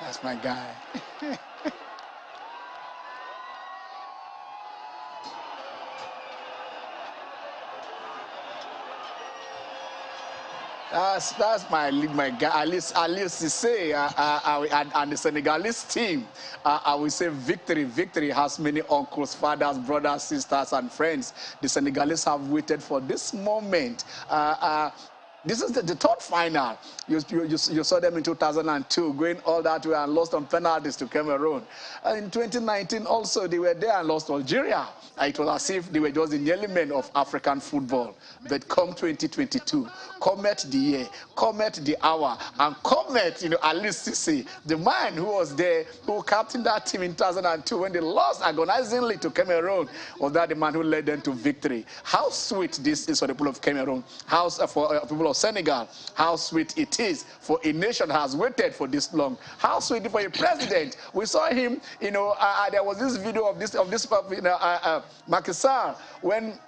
That's my guy. That's my guy. At least to say, and the Senegalese team, I will say victory. Victory has many uncles, fathers, brothers, sisters, and friends. The Senegalese have waited for this moment. This is the third final. You saw them in 2002 going all that way and lost on penalties to Cameroon. In 2019 also they were there and lost to Algeria. It was as if they were just the element of African football. But come 2022, come at the year, come at the hour, and come at, at least Sisi, the man who was there, who captained that team in 2002 when they lost agonizingly to Cameroon, was that the man who led them to victory. How sweet this is for the people of Cameroon, how for people of Senegal, how sweet it is for a nation that has waited for this long. How sweet for a president. We saw him, there was this video of this Macky Sall when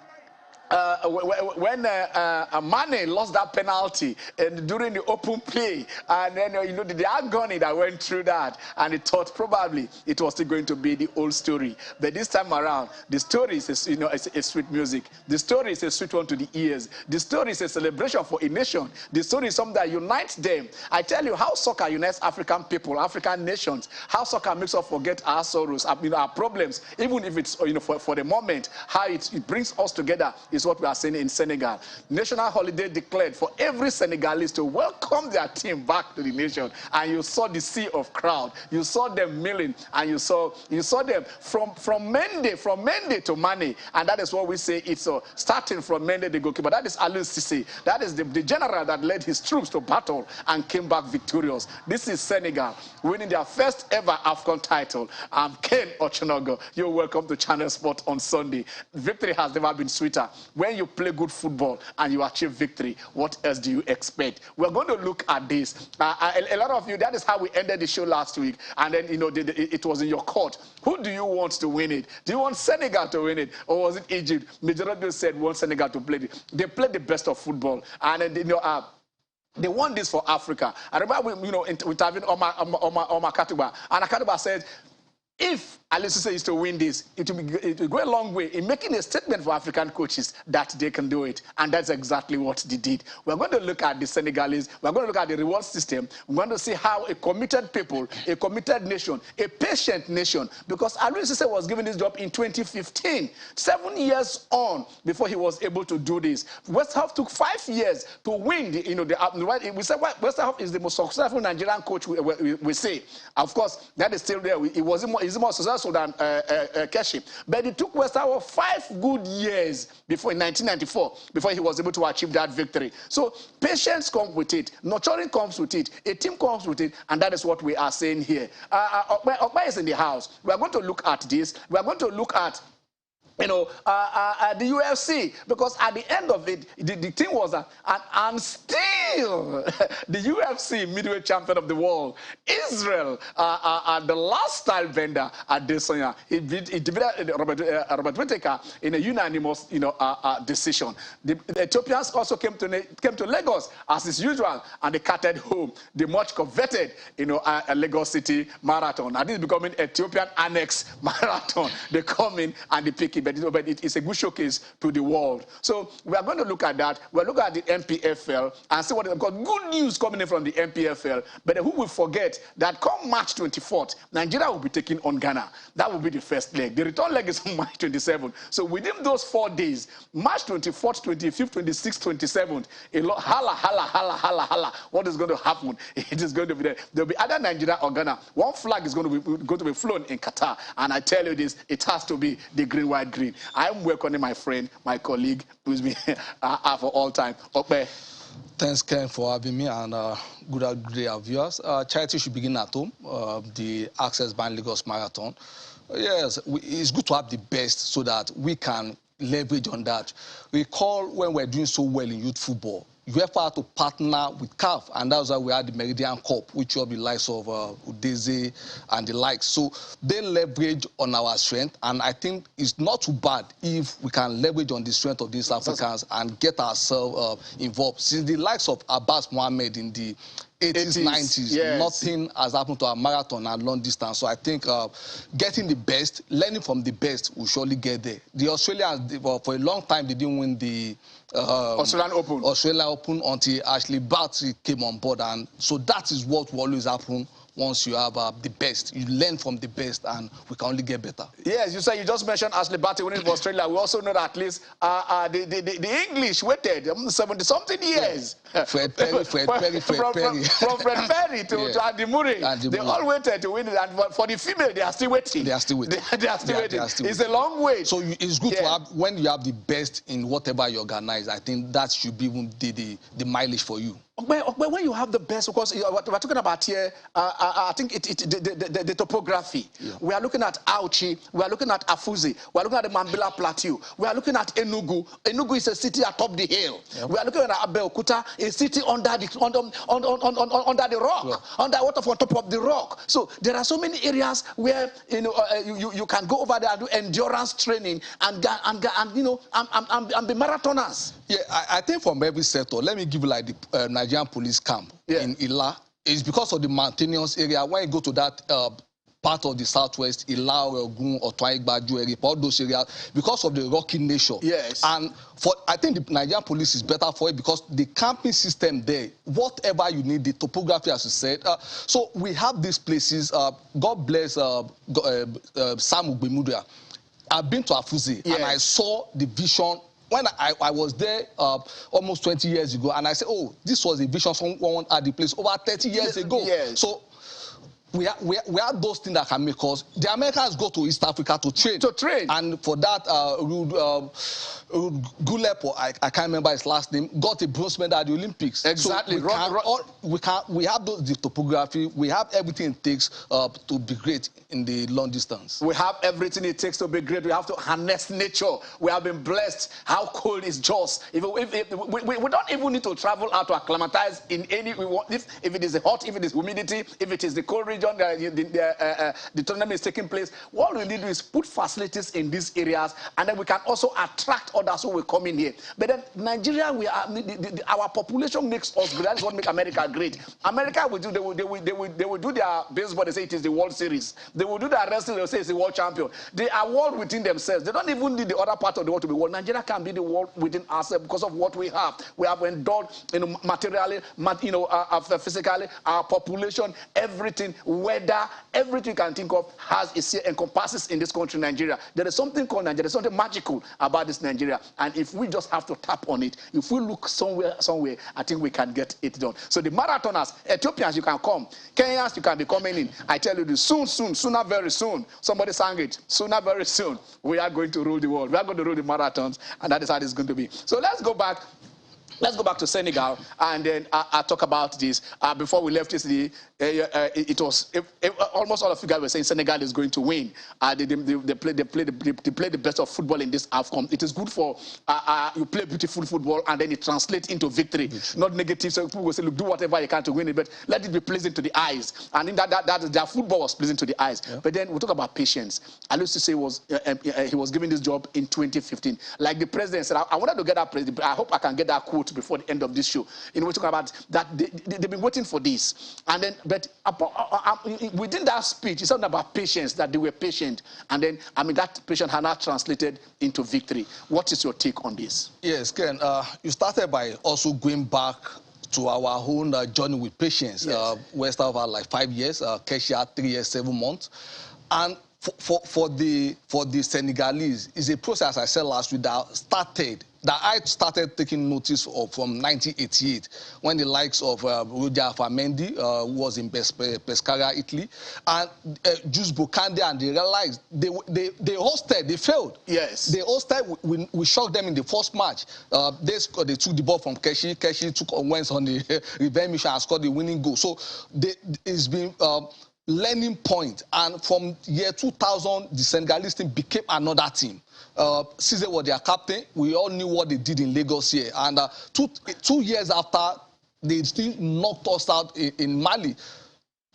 Mane lost that penalty and during the open play, and then the agony that went through that, and he thought probably it was still going to be the old story. But this time around, the story is a sweet music. The story is a sweet one to the ears. The story is a celebration for a nation. The story is something that unites them. I tell you how soccer unites African people, African nations. How soccer makes us forget our sorrows, our problems, even if it's for the moment. How it brings us together is what we are seeing in Senegal. National holiday declared for every Senegalese to welcome their team back to the nation. And you saw the sea of crowd. You saw them milling, and you saw them from Mendy to Mane. And that is what we say. It's starting from Mendy, the goalkeeper. That is Aliou Cissé. That is the general that led his troops to battle and came back victorious. This is Senegal winning their first ever AFCON title. I'm Ken Ochonogo. You're welcome to Channel Sport on Sunday. Victory has never been sweeter. When you play good football and you achieve victory, what else do you expect? We're going to look at this. A lot of you, that is how we ended the show last week. And then, it was in your court. Who do you want to win it? Do you want Senegal to win it? Or was it Egypt? Majority said want Senegal to play it. They played the best of football. And then, they won this for Africa. I remember, with having Omar Katuba. And Katuba said, if Aliou Cissé is to win this, it will go a long way in making a statement for African coaches that they can do it. And that's exactly what they did. We're going to look at the Senegalese. We're going to look at the reward system. We're going to see how a committed people, a committed nation, a patient nation, because Aliou Cissé was given this job in 2015, 7 years on before he was able to do this. West Ham took 5 years to win we say West Ham is the most successful Nigerian coach we say. Of course, that is still there. He's more successful than Keshi. But it took West Ham 5 good years before, in 1994, before he was able to achieve that victory. So patience comes with it. Nurturing comes with it. A team comes with it. And that is what we are saying here. Okpa is in the house. We are going to look at this. We are going to look at the UFC, because at the end of it, the thing was that, and still, the UFC middleweight champion of the world, Israel, the last style bender at Adesanya, he defeated Robert Whittaker in a unanimous, decision. The Ethiopians also came to Lagos as is usual, and they carted home the much coveted, Lagos City Marathon. And this is becoming Ethiopian Annex Marathon. They come in and they pick it. But it is a good showcase to the world. So we are going to look at that. We'll look at the MPFL and see what they've got. Good news coming in from the MPFL. But who will forget that come March 24th, Nigeria will be taking on Ghana. That will be the first leg. The return leg is on March 27th. So within those 4 days, March 24th, 25th, 26th, 27th, holla. What is going to happen? It is going to be there. There will be either Nigeria or Ghana. One flag is going to be flown in Qatar. And I tell you this, it has to be the green, white, green. I'm welcoming my friend, my colleague, who's been for all time. Okpe. Thanks, Ken, for having me, and good day, our viewers. Charity should begin at home, the Access Bank Lagos Marathon. Yes, it's good to have the best so that we can leverage on that. Recall when we're doing so well in youth football, UEFA had to partner with CAF, and that's why we had the Meridian Cup, which will be likes of Udeze and the likes. So they leverage on our strength, and I think it's not too bad if we can leverage on the strength of these Africans and get ourselves involved. Since the likes of Abbas Mohammed in the 80s, 90s, yes. nothing has happened to a marathon and long distance. So I think getting the best, learning from the best, will surely get there. The Australians, for a long time, they didn't win the Australian Open until Ashley Barty came on board, and so that is what will always happen. Once you have the best, you learn from the best, and we can only get better. Yes, you just mentioned Ashley Barty winning for Australia. We also know that at least the English waited 70-something years. Yeah. Fred Perry. From Fred Perry to Andy Murray. They all waited to win it, and for the female, they are still waiting. They are still waiting. It's a long wait. So it's good to have, when you have the best in whatever you organize, I think that should be even the mileage for you. When you have the best, because what we're talking about here, I think the topography. Yeah. We are looking at Auchi, we are looking at Afuzi, we are looking at the Mambila Plateau, we are looking at Enugu. Enugu is a city atop the hill. Yep. We are looking at Abeokuta, a city under the rock, yeah. On top of the rock. So there are so many areas where you can go over there and do endurance training and be marathoners. Yeah, I think from every sector, let me give you like the Nigerian police camp in Ila. It's because of the mountainous area. When you go to that part of the southwest, Ila, Ogun, Otuaigba, Jueri, all those areas, because of the rocky nature. Yes. And I think the Nigerian police is better for it because the camping system there, whatever you need, the topography, as you said. So we have these places. God bless Sam Ugbemudia. I've been to Afuzi, and I saw the vision. When I was there almost 20 years ago, and I said, oh, this was a vision someone had the place over 30 years ago. Yes. So we have those things that can make us. The Americans go to East Africa to train. And for that, Gulep, or I can't remember his last name, got a bronze medal at the Olympics. Exactly. So we have the topography, we have everything it takes to be great in the long distance. We have everything it takes to be great. We have to harness nature. We have been blessed. How cold is just? We don't even need to travel out to acclimatize in any. If it is hot, if it is humidity, if it is the cold region, the tournament is taking place. What we need to do is put facilities in these areas, and then we can also attract others who will come in here. But then Nigeria, our population makes us great. That's what makes America great. America will do. They will do their baseball. They say it is the World Series. They will do their wrestling. They will say it's the world champion. They are world within themselves. They don't even need the other part of the world to be world. Nigeria can be the world within ourselves because of what we have. We have indulged, materially, physically, our population, everything, weather, everything you can think of encompasses in this country, Nigeria. There is something called Nigeria. There's something magical about this Nigeria. And if we just have to tap on it, if we look somewhere, I think we can get it done. So the marathoners, Ethiopians, you can come. Kenyans, you can be coming in. I tell you this, sooner, very soon. Somebody sang it. Sooner, very soon, we are going to rule the world. We are going to rule the marathons, and that is how it's going to be. So let's go back. Let's go back to Senegal, and then I'll talk about this. Before we left yesterday, almost all of you guys were saying Senegal is going to win. They play the best of football in this AFCON. It is good for you play beautiful football, and then it translates into victory, not negative. So people will say, look, do whatever you can to win it, but let it be pleasing to the eyes. And in that their football was pleasing to the eyes. Yeah. But then we talk about patience. I used to say he was given this job in 2015. Like the president said, I wanted to get that president. I hope I can get that quote before the end of this show. We're talking about that they've been waiting for this, and then within that speech, it's something about patience, that they were patient, and then that patience has not translated into victory. What is your take on this? Yes, Ken, you started by also going back to our own journey with patience. Yes. We started about like 5 years, Kesha 3 years, 7 months, and for the Senegalese, it's a process, I said last week, that I started taking notice of from 1988, when the likes of Roger Famendi, who was in Pescara, Italy, and Jules Bocandé, and they realized they hosted, they failed. Yes. They hosted, we shocked them in the first match. They took the ball from Keshi. Keshi went on the revenge mission and scored the winning goal. So it's been learning point, and from year 2000, the Senegalese team became another team. Cisse was their captain. We all knew what they did in Lagos here, and 2 years after, they still knocked us out in Mali,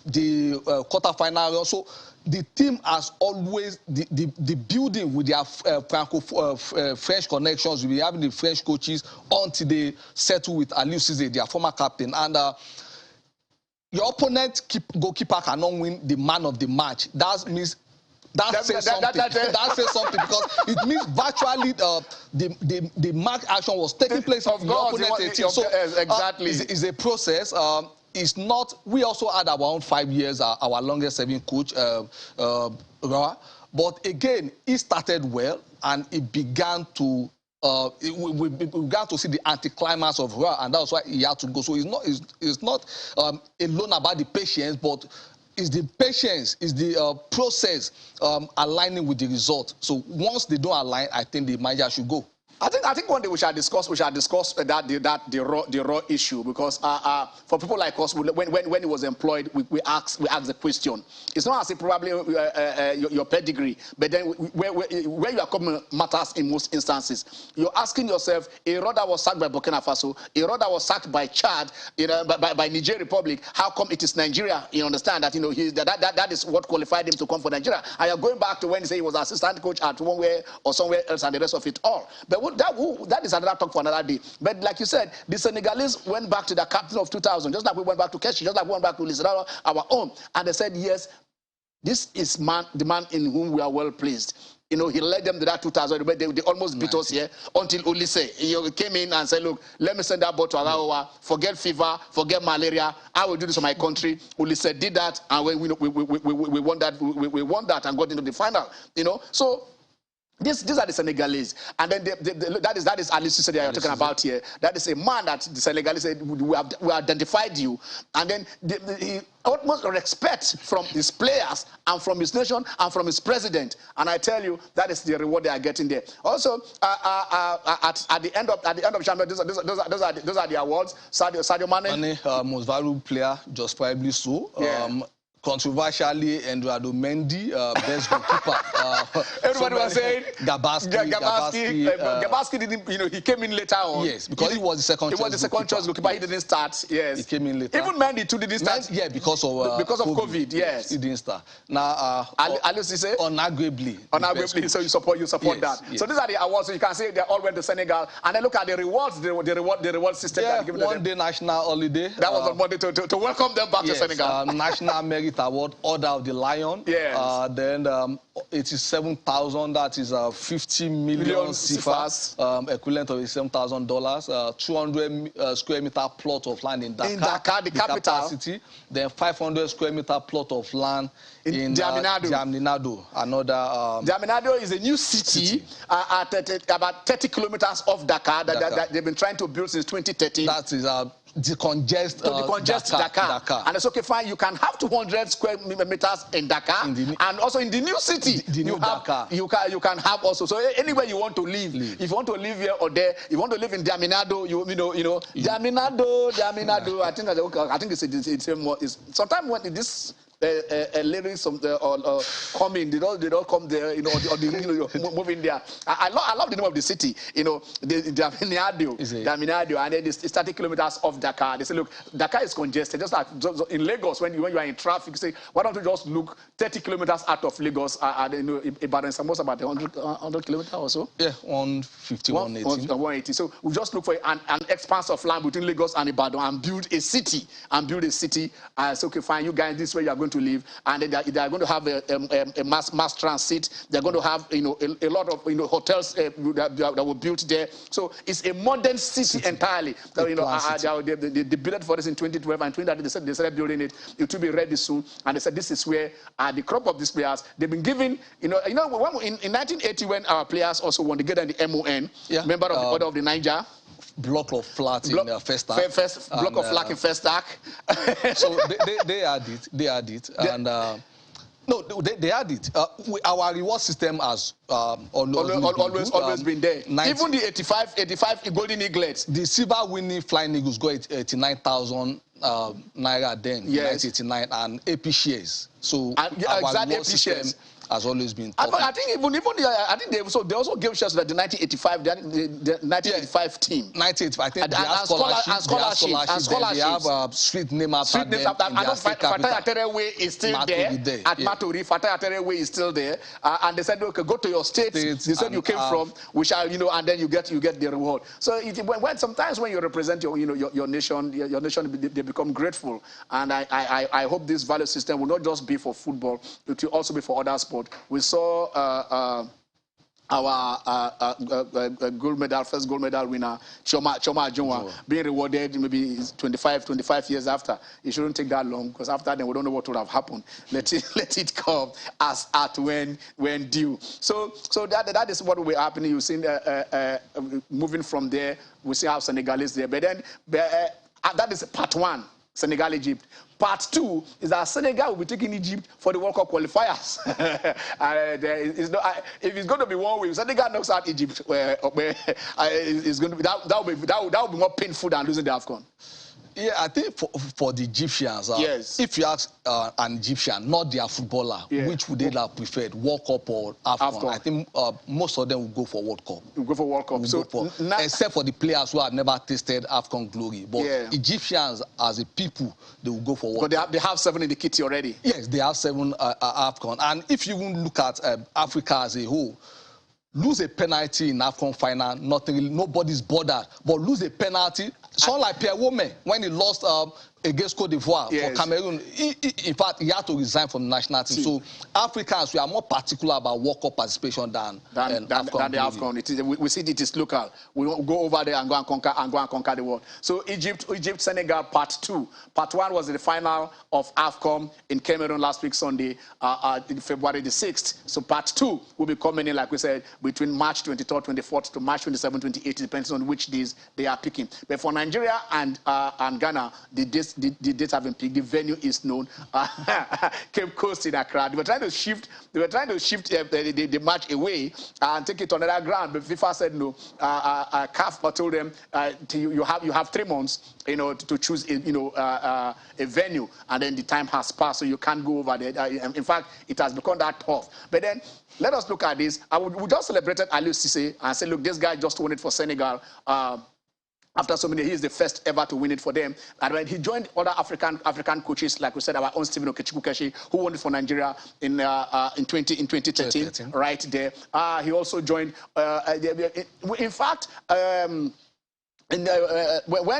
the quarterfinal. So the team has always the building with their French connections. We having the the French coaches until they settle with Aliou Cisse, their former captain, and your opponent goalkeeper cannot win the man of the match. That means that says something. That says something because it means virtually the mark action was taking place in your opponent's 18. So exactly, it's a process. It's not. We also had around 5 years. Our longest serving coach, Roa. But again, he started well and it began to. We began to see the anticlimax of Roa, and that's why he had to go. So it's not alone about the patience, but it's the patience, is the process aligning with the result. So once they don't align, I think the manager should go. I think one day we shall discuss the raw issue, because for people like us, when he was employed, we ask the question. It's not as if probably your pedigree, but then where you are coming matters in most instances. You're asking yourself, a rod that was sacked by Burkina Faso, a rod that was sacked by Chad, by Niger Republic. How come it is Nigeria? You understand that that is what qualified him to come for Nigeria. And you're going back to when he said he was assistant coach at one way or somewhere else, and the rest of it all. But that is another talk for another day. But like you said, the Senegalese went back to the captain of 2000, just like we went back to Keshi, just like we went back to Lisandro, our own. And they said, yes, this is the man in whom we are well pleased. He led them to that 2000, but they almost beat us here until Ulisse came in and said, look, let me send that ball to Arawa, forget fever, forget malaria, I will do this for my country. Ulisse did that, and we won that, we won that and got into the final, So these are the Senegalese, and then that is Alice said you're talking about here. That is a man that the Senegalese said we identified you, and then he utmost respect from his players and from his nation and from his president. And I tell you, that is the reward they are getting there. Also, at the end of champion, those are the awards. Sadio Mane, most valuable player, just probably so. Yeah. Controversially, Eduardo Mendy, best goalkeeper. Everybody was saying Gabaski didn't. He came in later on. Yes, because he was the second. He was the second choice goalkeeper. He didn't start. Yes, he came in later. Even Mendy too didn't start. Yeah, because of COVID. Yes, he didn't start. Now, Alice say unarguably. So you support that. Yes. So these are the awards. So you can say they all went to Senegal, and then look at the rewards. The reward system. Yeah, that given one day national holiday. That was on Monday to welcome them back to Senegal. National Merit Award, Order of the Lion. Yes. Then 87,000. That is 50 million CFA, equivalent of $7,000. 200 square meter plot of land in Dakar. In Dakar, the capital. Capacity. Then 500 square meter plot of land in Diaminado. Another. Diaminado is a new city at about 30 kilometers off Dakar that they've been trying to build since 2013. That is decongest Dakar. And it's okay, fine. You can have 200 square meters in Dakar, and also in the new city, you can have also. So anywhere you want to live, if you want to live here or there, if you want to live in Diaminado, Diaminado. I think it's sometimes when this. Lyrics coming, they don't come there, moving there. I love the name of the city, Diaminado, and then it's 30 kilometers off Dakar. They say, look, Dakar is congested, just like in Lagos, when you are in traffic, you say, why don't you just look 30 kilometers out of Lagos, about almost about 100 kilometers or so? Yeah, 150, 180. 180. So we just look for an expanse of land between Lagos and Ibadan and build a city. So, okay, fine, you guys, this is where you are going to live, and they are going to have a mass transit. They're going to have a lot of hotels that were built there. So it's a modern city entirely. They built for this in 2012, and 2013 they started building it. It will be ready soon. And they said this is where the crop of these players they've been given. In 1980 when our players also won, they get the MON, member of the Order of the Niger. Block of flats in Festac. Block of flat in Festac. So they had it. And no, they had it. Our reward system has always been there. Even the 85 Golden Eaglets. The silver winning Flying Eagles got 89,000 naira then, 1989, and AP shares. So our reward system has always been I, tough. I think I think they also gave shares to the 1985 the 1985 team. 1985, I think they have scholarships. Then they have street name after them. I know Fatai Aterewe is still there. At Maturi, Fatai Aterewe is still there. And they said, okay, go to your state. They said you came from. We shall, and then you get the reward. So sometimes when you represent your nation, they become grateful. And I hope this value system will not just be for football; it will also be for other sports. We saw our first gold medal winner, Choma Ajunwa, being rewarded maybe 25 years after. It shouldn't take that long, because after then we don't know what would have happened. Let it come as at when due. So that is what will be happening. You see, moving from there, we see how Senegalese there. But then that is part one. Senegal, Egypt. Part two is that Senegal will be taking Egypt for the World Cup qualifiers. If it's going to be one way, Senegal knocks out Egypt, it's going to be that will be more painful than losing the AFCON. Yeah, I think for the Egyptians, yes. If you ask an Egyptian, not their footballer, which would they have preferred, World Cup or AFCON? I think most of them will go for World Cup. Will go for World Cup. Except for the players who have never tasted AFCON glory. But Egyptians, as a people, they will go for World Cup. But they have 7 in the kitty already. Yes, they have 7 AFCON. And if you even look at Africa as a whole, lose a penalty in AFCON final, nobody's bothered. But lose a penalty, someone like Pierre Wome, when he lost against Cote d'Ivoire for Cameroon, in fact, he had to resign from the national team. So Africans, we are more particular about World Cup participation than the AFCON. We see it is local. We won't go over there and go and conquer the world. So Egypt, Senegal, part 2. Part 1 was the final of AFCON in Cameroon last week, Sunday, February the 6th. So part 2 will be coming in, like we said, between March 23rd, 24th to March 27th, 28th, depends on which days they are picking. But for Nigeria and Ghana, the dates have been picked. The venue is known. Cape Coast in Accra. They were trying to shift the match away and take it to another ground. But FIFA said no. CAF told them you have 3 months, to choose a venue, and then the time has passed, so you can't go over there. In fact, it has become that tough. But then let us look at this. We just celebrated Aliou Cissé and said, look, this guy just won it for Senegal. After so many, he is the first ever to win it for them. And when he joined other African coaches, like we said, our own Stephen Okechukwu, who won it for Nigeria in 2013, right there. He also joined. In fact. When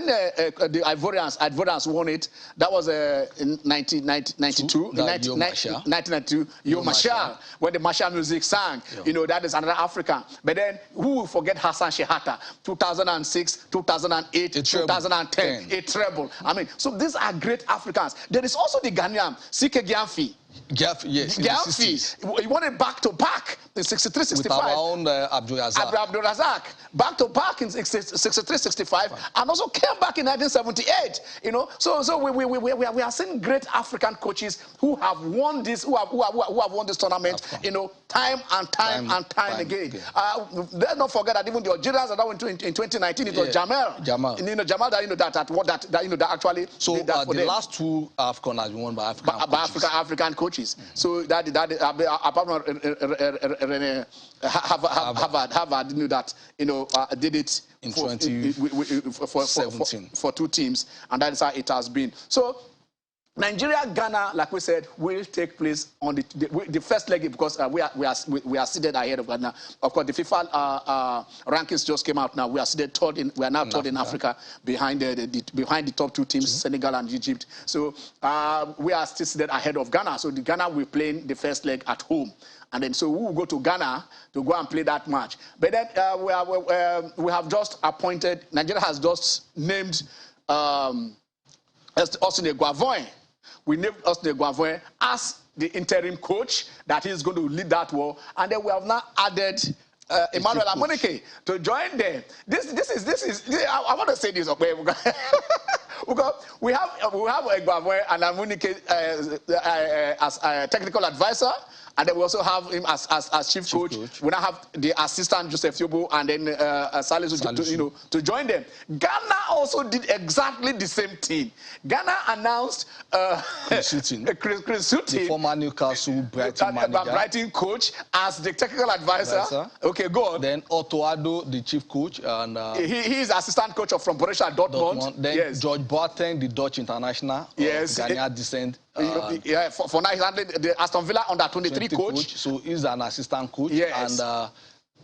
the Ivorians won it, that was in 1992. 1992, Yo Marshall, when the Marshall music sang. That is another African. But then, who will forget Hassan Shehata? 2006, 2008, 2010, a treble. I mean, so these are great Africans. There is also the Ghanaian, Sike Gyamfi. Gyamfi, he won it back to back in 63, 65. With our own Abdul Razak, back to back in 63, 65, and also came back in 1978. So we are seeing great African coaches who have won this, who have won this tournament, time and time again. Let's not forget that even the Algerians that went to in 2019, it was Jamal. Jamal that actually. So did that for the last 2 AFCON has been won by African coaches. So that apart from Harvard knew that did it in 2017 for 2 teams, and that is how it has been. So Nigeria, Ghana, like we said, will take place on the first leg, because we are seated ahead of Ghana. Of course, the FIFA rankings just came out now. We are seated third we are now third in Africa, behind the top 2 teams, Senegal and Egypt. So we are still seated ahead of Ghana. So the Ghana will play the first leg at home. And then, so we will go to Ghana to go and play that match. But then we have just appointed, Nigeria has just named Austin Eguavoin. We named Austin Eguavoin as the interim coach, that he's going to lead that war. And then we have now added Emmanuel Amunike to join them. This is I want to say this, okay? Because we have Eguavoin and Amunike as a technical advisor, and then we also have him as chief coach. We now have the assistant Joseph Yobo and then Salisu to join them. Ghana also did exactly the same thing. Ghana announced Chris Sutton, the former Newcastle Brighton manager, Brighton coach, as the technical advisor. Okay, go on. Then Otto Addo, the chief coach, and he is assistant coach from Borussia Dortmund. Then George Boateng, the Dutch international, Ghanaian descent. For now he's handling the Aston Villa under 23 coach. So he's an assistant coach. Yes. And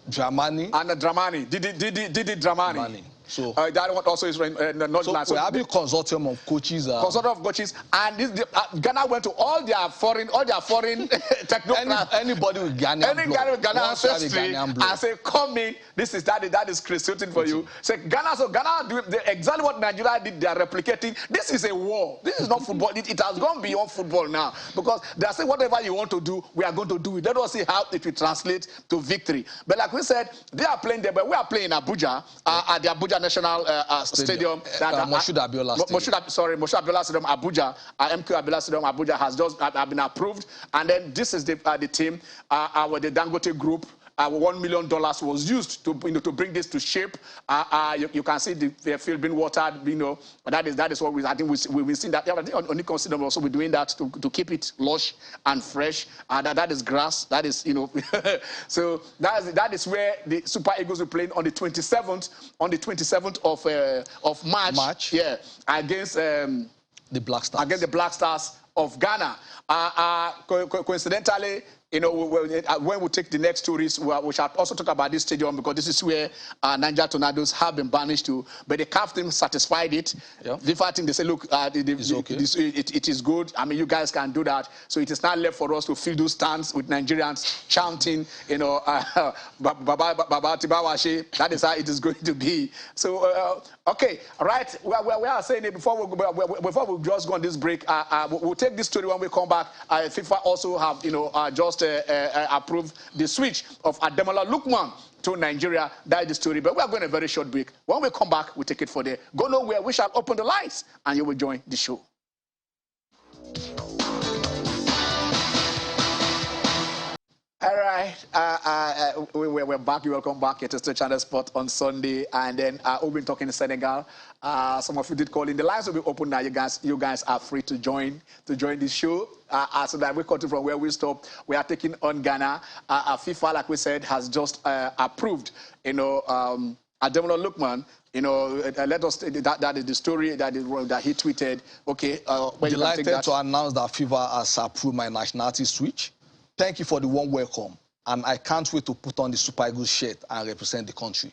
Dramani. Didi Dramani. So that one also is not. So we're having consortium of coaches. Consortium of coaches, and Ghana went to all their foreign technocrats. Anybody with Ghanaian ancestry, and say, come in. That is Chris Sutton for you. Say Ghana do exactly what Nigeria did. They are replicating. This is a war. This is not football. It has gone beyond football now, because they are saying whatever you want to do, we are going to do it. Let us see how it will translate to victory. But like we said, they are playing there, but we are playing in Abuja at the Abuja National Stadium. Moshood Abiola Stadium. Moshood Abiola Stadium, Abuja. MQ Abiola Stadium, Abuja has just been approved. And then this is the team, the Dangote Group. $1 million was used to bring this to shape. You can see the field being watered. That is what I think we've been seeing that. I think Onikon Stadium also be doing that to keep it lush and fresh. That is grass. That is so that is where the Super Eagles will play on the 27th. On the 27th of March. Yeah, against the Black Stars. Against the Black Stars of Ghana. Coincidentally, when we take the next tourists, we shall also talk about this stadium, because this is where Niger Tornadoes have been banished to. But the CAF team satisfied it. The fact thing, they say, look, it is good. I mean, you guys can do that. So it is now left for us to fill those stands with Nigerians chanting, Baba Tibawashe. That is how it is going to be. So, okay, right. We are saying it before we just go on this break. We'll take this story when we come back. FIFA also have, just approved the switch of Ademola Lookman to Nigeria. That is the story. But we are going a very short break. When we come back, we take it for there. Go nowhere. We shall open the lines, and you will join the show. All right, we're back. You're welcome back. It is the Channel Sport on Sunday, and then we've been talking to Senegal. Some of you did call in. The lines will be open now. You guys are free to join this show. So that we continue from where we stopped. We are taking on Ghana. FIFA, like we said, has just approved. Ademola Lookman. Let us. That is the story that he tweeted. Okay. Delighted to announce that FIFA has approved my nationality switch. Thank you for the warm welcome, and I can't wait to put on the Super Eagles shirt and represent the country.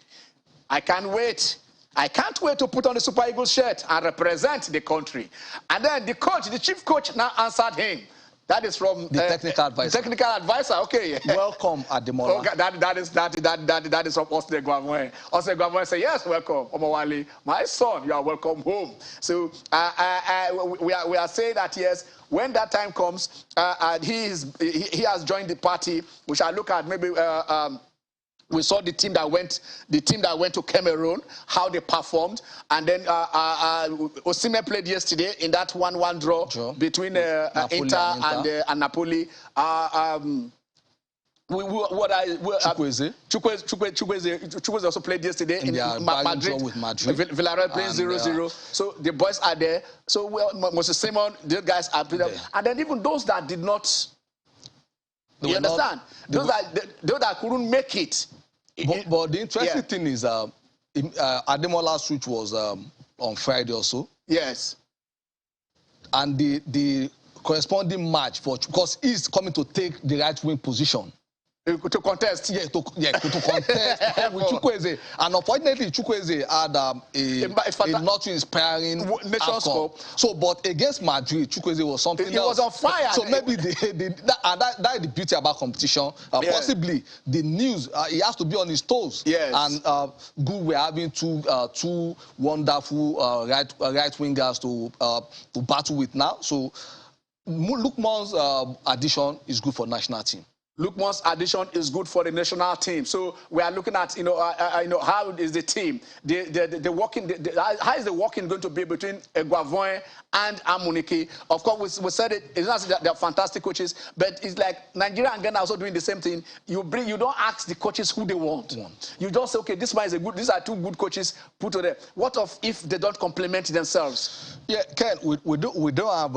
I can't wait. I can't wait to put on the Super Eagles shirt and represent the country. And then the chief coach now answered him. That is from the technical advisor. Technical advisor, okay. Welcome, Ademola. Okay, that is from Osle Gwamwe. Osle Gwamwe said, yes, welcome, Omowale. My son, you are welcome home. So we are saying that, yes, when that time comes, he has joined the party. We shall look at maybe we saw the team that went to Cameroon, how they performed, and then Osimhen played yesterday in that 1-1 draw between Napoli Inter and Napoli. Chukwueze also played yesterday in Madrid. Villarreal playing 0-0. So the boys are there. So Moses Simon, these guys are playing. And then even those that did not, you understand? Those that couldn't make it. But the interesting thing is Ademola's switch was on Friday also. Yes. And the corresponding match, because he's coming to take the right wing position. To contest. Yeah, to contest with Chukwueze. And unfortunately, Chukwueze had a not inspiring outcome. So, but against Madrid, Chukwueze was something else. He was on fire. So maybe that is the beauty about competition. Possibly the news, he has to be on his toes. Yes. And good, we're having two wonderful right wingers to battle with now. So Lookman's addition is good for national team. Lukman's addition is good for the national team. So we are looking at, how is the team, the working, how is the working going to be between Guavoin and Amunike? Of course, we said it's not that they're fantastic coaches, but it's like Nigeria and Ghana also doing the same thing. You don't ask the coaches who they want. You just say, okay, this man is a good, these are two good coaches put together. What if they don't complement themselves? Yeah, Ken, we don't have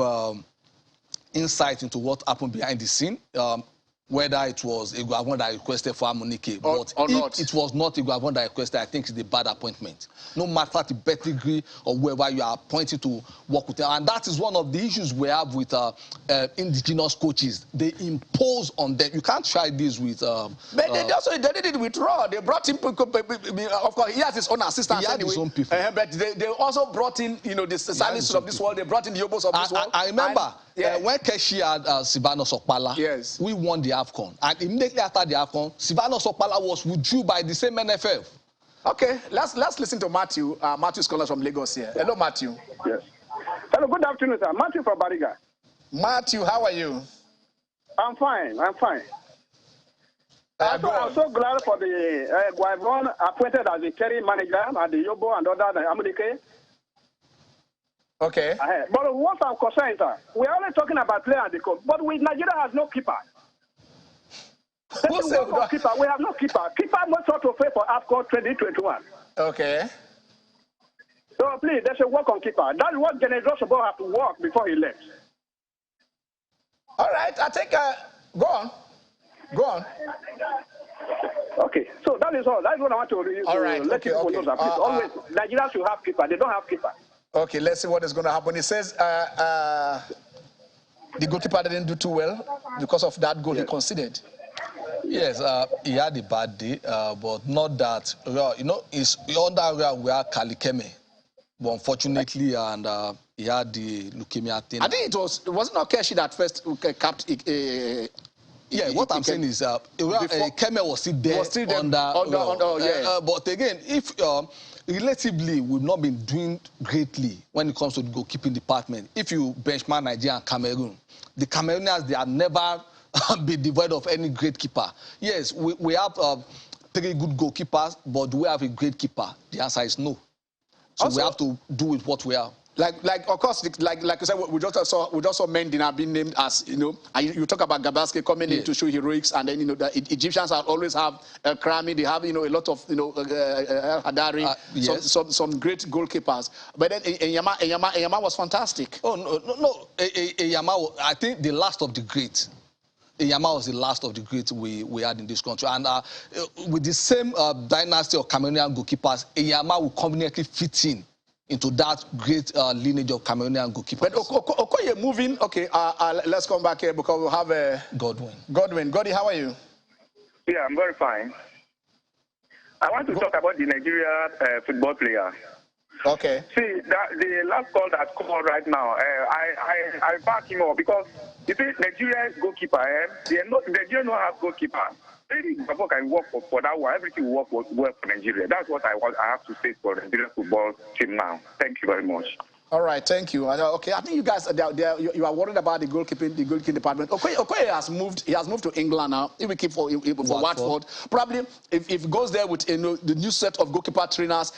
insight into what happened behind the scene. Whether it was Iguavon that requested for Amunike, but if it was not Iguavon that requested, I think it's a bad appointment. No matter the pedigree or whoever you are appointing to work with them. And that is one of the issues we have with indigenous coaches. They impose on them. You can't try this with... but they did it with Raw. They brought him, of course, he has his own assistants anyway. His own people. But they also brought in, the Salis of this world. They brought in the Yobos of this world. I remember when Keshi had Sibano Sokpala, yes, we won the AFCON. And immediately after the AFCON, Sibano Sokpala was withdrew by the same NFF. Okay, let's listen to Matthew. Matthew Scholars from Lagos here. Hello, Matthew. Yes. Hello, good afternoon, sir. Matthew from Bariga. Matthew, how are you? I'm fine. I'm so glad for the Guavon appointed as the carry manager at the Yobo and other Amunike. Okay. But what I'm concerned, sir, we're only talking about player and the coach, but Nigeria has no keeper. Keeper. We have no keeper. Keeper must not to pay for AFCON 2021. Okay. So please, they should work on keeper. That's what General Roosevelt have to work before he left. All right, I think, go on. Okay, so that is all. That's what I want to let people know that always Nigeria should have keeper. They don't have keeper. Okay, let's see what is going to happen. It says the goalkeeper didn't do too well because of that goal he conceded. Yes, he had a bad day, but not that. It's under we are Kalikeme, but unfortunately, and he had the leukemia thing. I think it wasn't Okeshi that first capped. Yeah, what I'm saying is, Keme was still there, under but again, if relatively we've not been doing greatly when it comes to the goalkeeping department. If you benchmark Nigeria and Cameroon, the Cameroonians, they have never been devoid of any great keeper. Yes, we have 3 good goalkeepers, but do we have a great keeper? The answer is no. So also, we have to do with what we have. Like of course, like you said, we just saw Mendina being named as, and you talk about Gabaske coming in to show heroics, and then the Egyptians always have Krami, they have a lot of Hadari, yes, some great goalkeepers. But then Enyama was fantastic. Oh no, Enyama, I think the last of the great. Enyama was the last of the greats we had in this country, and with the same dynasty of Cameroonian goalkeepers, Enyama will conveniently fit into that great lineage of Cameroonian goalkeepers. But Okoye moving, okay, let's come back here because we'll have Godwin. Goddy, how are you? Yeah, I'm very fine. I want to talk about the Nigeria football player. Okay. See, the last call that called right now, I back him up because you see, Nigeria goalkeeper, Nigeria don't have goalkeeper. Maybe Babo can work for that one. Everything will work well for Nigeria. That's what I have to say for the Nigerian football team now. Thank you very much. All right, thank you. Okay, I think you guys you are worried about the goalkeeping department. Okoye has moved. He has moved to England now. He will keep for Watford. Probably if he goes there with the new set of goalkeeper trainers,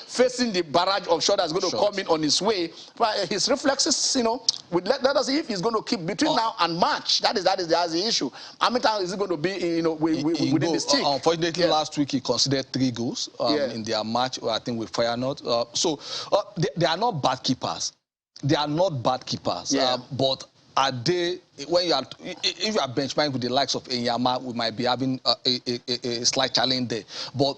facing the barrage of shot that's going to come in on his way. His reflexes, let us see if he's going to keep between now and March. That is the issue. How many times is it going to be within the stick? Unfortunately, last week he considered 3 goals in their match. I think with Feyenoord. They are not bad keepers. They are not bad keepers. But are they, if you are benchmarking with the likes of Enyama, we might be having a slight challenge there. But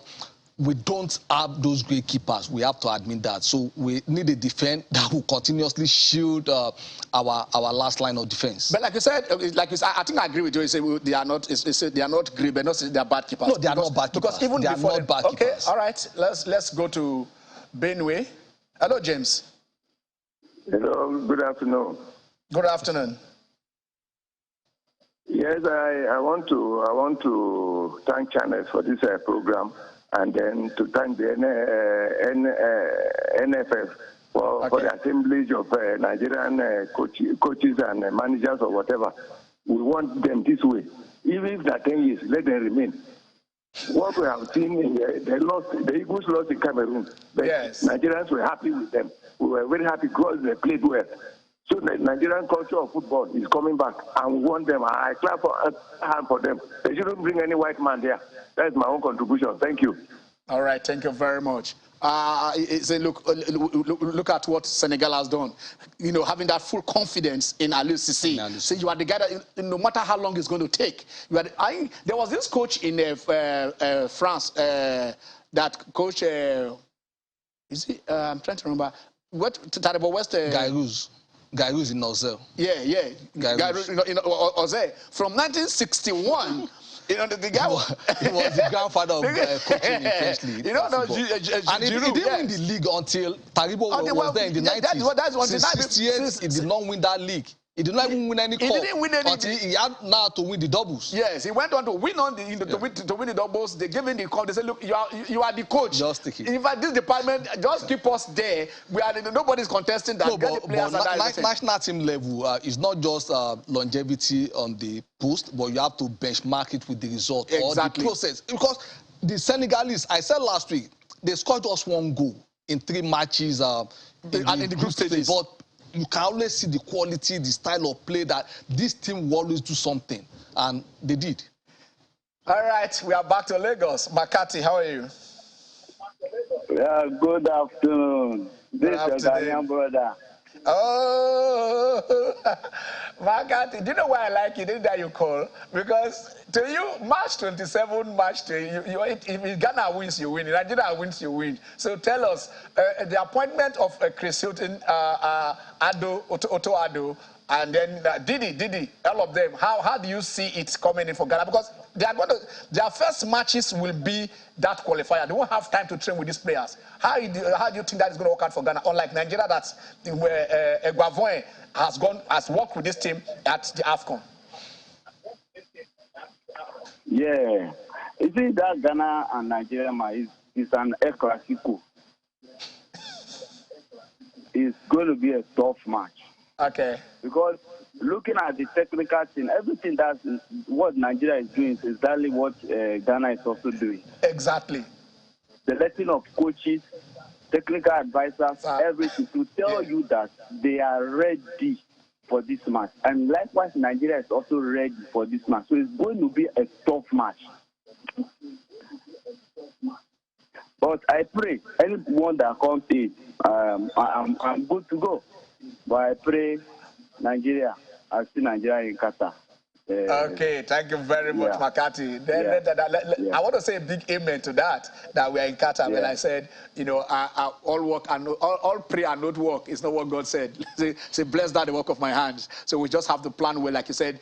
we don't have those great keepers. We have to admit that. So we need a defense that will continuously shield our last line of defense. But like you said, I think I agree with you. You say they are not. They are not great, but not they are bad keepers. No, they are not bad keepers. Because even they before are not bad keepers. All right. Let's go to Benue. Hello, James. Hello, good afternoon. Good afternoon. Yes, I want to thank Channels for this program, and then to thank the NFF for the assemblage of Nigerian coaches and managers or whatever. We want them this way. Even if they're 10 years, let them remain. What we have seen, the Eagles lost in Cameroon, but yes. Nigerians were happy with them. We were very happy because they played well. So the Nigerian culture of football is coming back, and we want them. I clap hand for them. They shouldn't bring any white man there. That's my own contribution. Thank you. All right, thank you very much. Look at what Senegal has done. You know, having that full confidence in Aliou Cissé. So you are the guy that, no matter how long it's going to take, you are. There was this coach in France that coach. Is he? I'm trying to remember. What Taribo West? Gairuz in Ozel. Yeah. Gairuz in Ozel. From 1961. You know, the guy he was the grandfather of coaching in French league. You know, and he didn't win the league until Taribo was there in the 90s. Since 68, he did not win that league. He did not even win any cup. He didn't win any. Until he had now to win the doubles. Yes, he went on to win to win the doubles. They gave him the cup. They said, "Look, you are the coach. Just take it. In fact, this department just keep us there. Nobody's contesting that. No, but national team level is not just longevity on the post, but you have to benchmark it with the result or the process. Because the Senegalese, I said last week, they scored just 1 goal in 3 matches in the group stages. But you can always see the quality, the style of play that this team will always do something, and they did. All right, we are back to Lagos. Makati, how are you? Yeah, good afternoon. This is your Ghanaian brother. Oh, Makati, do you know why I like you? Didn't that you call? Because to you, March 27, March 2, if Ghana wins, you win. If Nigeria wins, you win. So tell us, the appointment of Chris Hilton, Otto Addo, and then Didi, all of them, how do you see it coming in for Ghana? Because their first matches will be that qualifier. They won't have time to train with these players. How do you think that is going to work out for Ghana? Unlike Nigeria, where Eguavoen has worked with this team at the AFCON. Yeah, you see that Ghana and Nigeria is an El Clasico. It's going to be a tough match. Okay. Because looking at the technical team, everything that's what Nigeria is doing is exactly what Ghana is also doing. Exactly. The lesson of coaches, technical advisors, everything to tell you that they are ready for this match. And likewise, Nigeria is also ready for this match. So it's going to be a tough match. But I pray anyone that comes in, I'm good to go. But I pray Nigeria, I see Nigeria in Qatar. Okay, thank you very much, Makati. I want to say a big amen to that we are in Qatar. When I said, you know, all work and all prayer and not work is not what God said. Say, bless that the work of my hands. So we just have to plan well, like you said.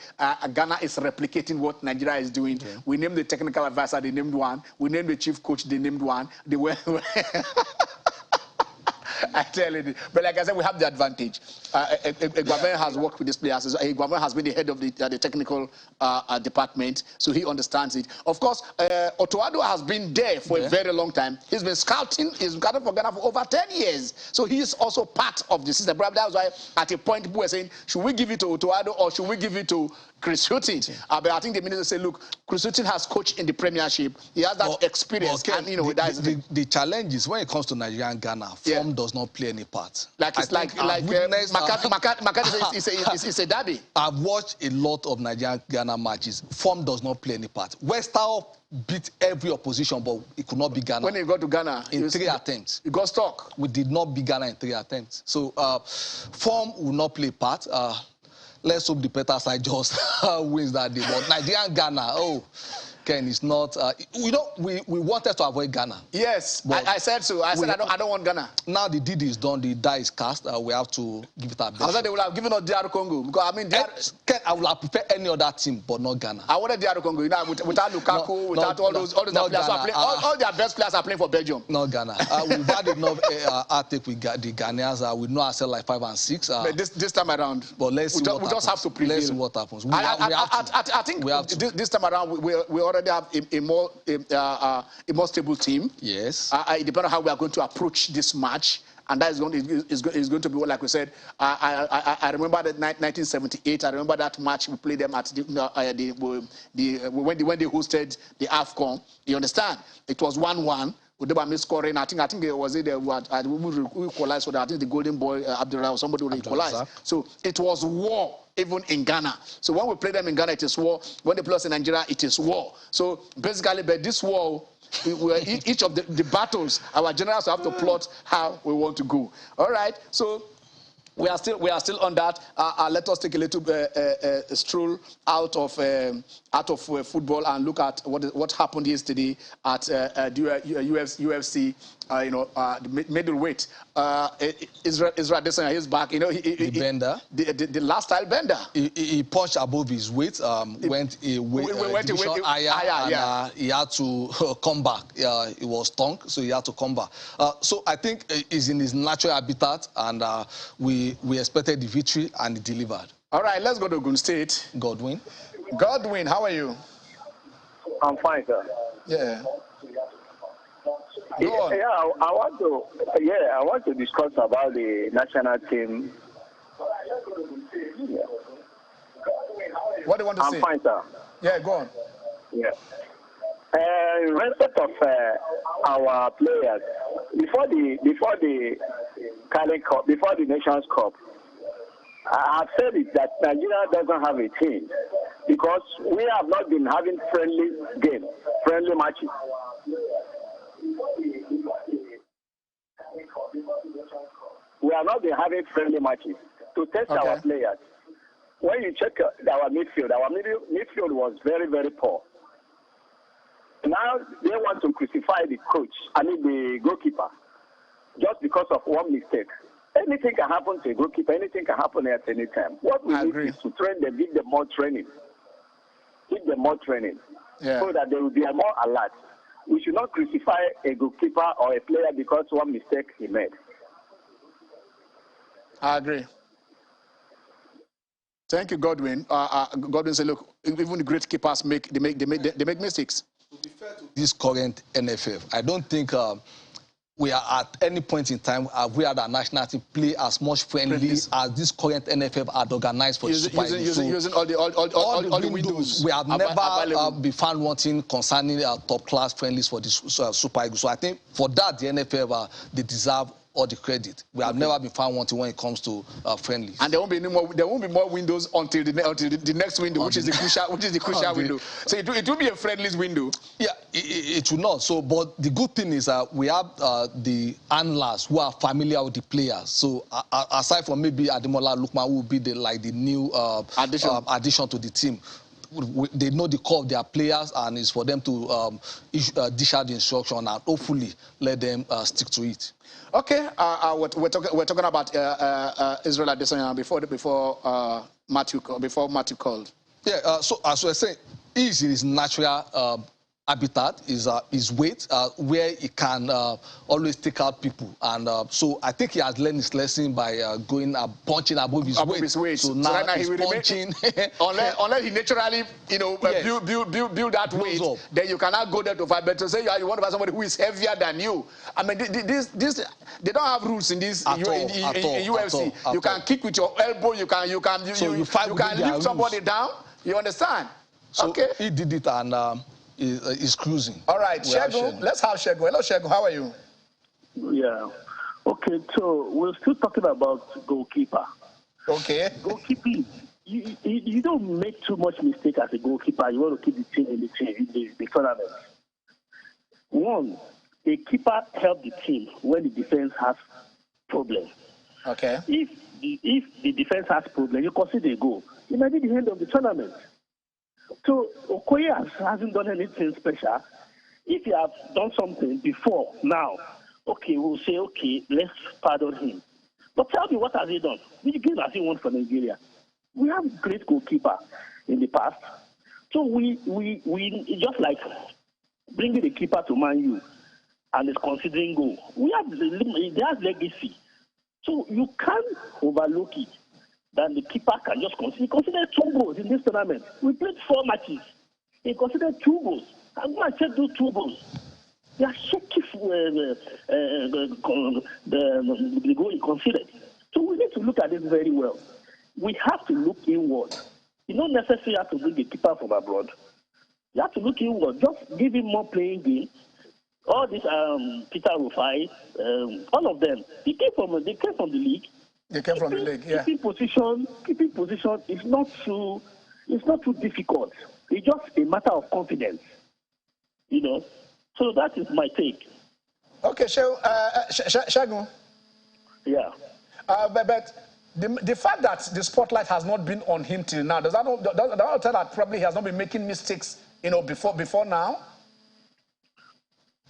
Ghana is replicating what Nigeria is doing. Okay. We named the technical advisor, they named one. We named the chief coach, they named one. They were. I tell you, but like I said, we have the advantage. Eguavoen has worked with these players. Eguavoen has been the head of the technical department, so he understands it. Of course, Otto Addo has been there for a very long time. He's been scouting. He's scouting for Ghana for over 10 years. So he is also part of the system. That's why at a point people were saying, should we give it to Otto Addo or should we give it to Chris Hilton? But I think the minister said, look, Chris Hilton has coached in the Premiership. He has that experience. Okay, and, you know, the challenge is when it comes to Nigeria and Ghana, form does not play any part. Makati is a derby. I've watched a lot of Nigeria-Ghana matches. Form does not play any part. Western beat every opposition, but it could not be Ghana. When he got to Ghana, in 3 attempts, he got stuck. We did not beat Ghana in 3 attempts. So form will not play part. Let's hope the better side just wins that day. But Nigeria and Ghana, Ken, it's not. You know, we wanted to avoid Ghana. Yes, I said so. I said I don't want Ghana. Now the deed is done, the die is cast. We have to give it our best. I said they would have given us DR Congo because I mean, Ken, I would have preferred any other team, but not Ghana. I wanted DR Congo, you know, without Lukaku, without all those players playing, all their best players are playing for Belgium. Not Ghana. We've had enough take with the Ghanaians. We know ourselves like 5 and 6. But this time around, but let's see we just have to prevail. Let's see what happens. I think this time around we already have a more stable team. Yes. It depends on how we are going to approach this match. and that is going to be, like we said. I remember that 1978. I remember that match we played them at when they hosted the AFCON. You understand? It was 1-1. With scoring, I think it was either we equalized, so that I think the golden boy Abdullah or somebody would equalize. So it was war even in Ghana. So when we play them in Ghana, it is war. When they play us in Nigeria, it is war. So basically, but this war, each of the battles, our generals have to plot how we want to go. All right. So we are still on that. Let us take a little stroll out of football and look at what happened yesterday at UFC. The middleweight. Israel Adesanya is back. The bender. The last style bender. He punched above his weight. Went a division higher, and he had to come back. He was stunk, so he had to come back. So I think he's in his natural habitat, and we expected the victory, and he delivered. All right, let's go to Ogun State. Godwin, how are you? I'm fine, sir. Yeah. I want to discuss about the national team. Yeah. What do you want to say? I'm fine, sir. Yeah, go on. Yeah. In respect of our players, before the Cali Cup, before the Nations Cup, I have said it that Nigeria doesn't have a team because we have not been having friendly matches. We have not been having friendly matches to test our players. When you check our midfield was very, very poor. Now they want to crucify the goalkeeper, just because of one mistake. Anything can happen to a goalkeeper, anything can happen at any time. What we need is to train them, give them more training. So that they will be more alert. We should not crucify a goalkeeper or a player because one mistake he made. I agree. Thank you, Godwin. Godwin said, "Look, even the great keepers make mistakes." To be fair to this current NFF, I don't think we are at any point in time we had our national team play as much friendlies as this current NFF had organized for the Super Eagles. Using all the windows. We have never been found wanting concerning top class friendlies for the Super Eagles. So I think for that the NFF they deserve all the credit. We have never been found wanting when it comes to friendlies. And there won't be any more. There won't be more windows until the next window, which is the crucial window. So it will be a friendlies window. Yeah, it will not. So, but the good thing is we have the handlers who are familiar with the players. So aside from maybe Ademola Lookman, who will be the new addition to the team. They know the core of their players, and it's for them to dish out the instruction and hopefully let them stick to it. Okay, we're talking about Israel Adesanya before Matthew called. Yeah, so as we're saying, he's in his natural habitat, his weight, where he can always take out people, and so I think he has learned his lesson by going punching above his weight. So now, right now he's punching. unless he naturally, build that weight, then you cannot go there to fight. But to say you want to fight somebody who is heavier than you, I mean, this they don't have rules in this in UFC. You can kick with your elbow. You can lift somebody down. You understand? So he did it, and is cruising. All right, Shegun, let's have Shegun. Hello, Shegun, how are you? Yeah. Okay, so we're still talking about goalkeeper. Okay. Goalkeeping, you don't make too much mistake as a goalkeeper. You want to keep the team in the tournament. One, a keeper helps the team when the defense has problems. Okay. If the defense has problems, you consider a goal. It might be the end of the tournament. So Okoye hasn't done anything special. If he has done something before, now, okay, we'll say, okay, let's pardon him. But tell me, what has he done? Which game has he won for Nigeria? We have great goalkeeper in the past. So we just like bringing the keeper to Man U and is considering goal. There's legacy. So you can't overlook it. That the keeper can just consider 2 goals in this tournament. We played 4 matches. He considered 2 goals. I'm going to check those 2 goals. They are shaky for the goal he considered. So we need to look at this very well. We have to look inward. You don't necessarily have to bring a keeper from abroad. You have to look inward. Just give him more playing game. All these Peter Rufai, all of them, they came from the league. They came from the league, yeah. Keeping position is not too difficult. It's just a matter of confidence, you know. So that is my take. Okay, Shagun. Yeah. But the fact that the spotlight has not been on him till now, does that not tell that probably he has not been making mistakes, you know, before now?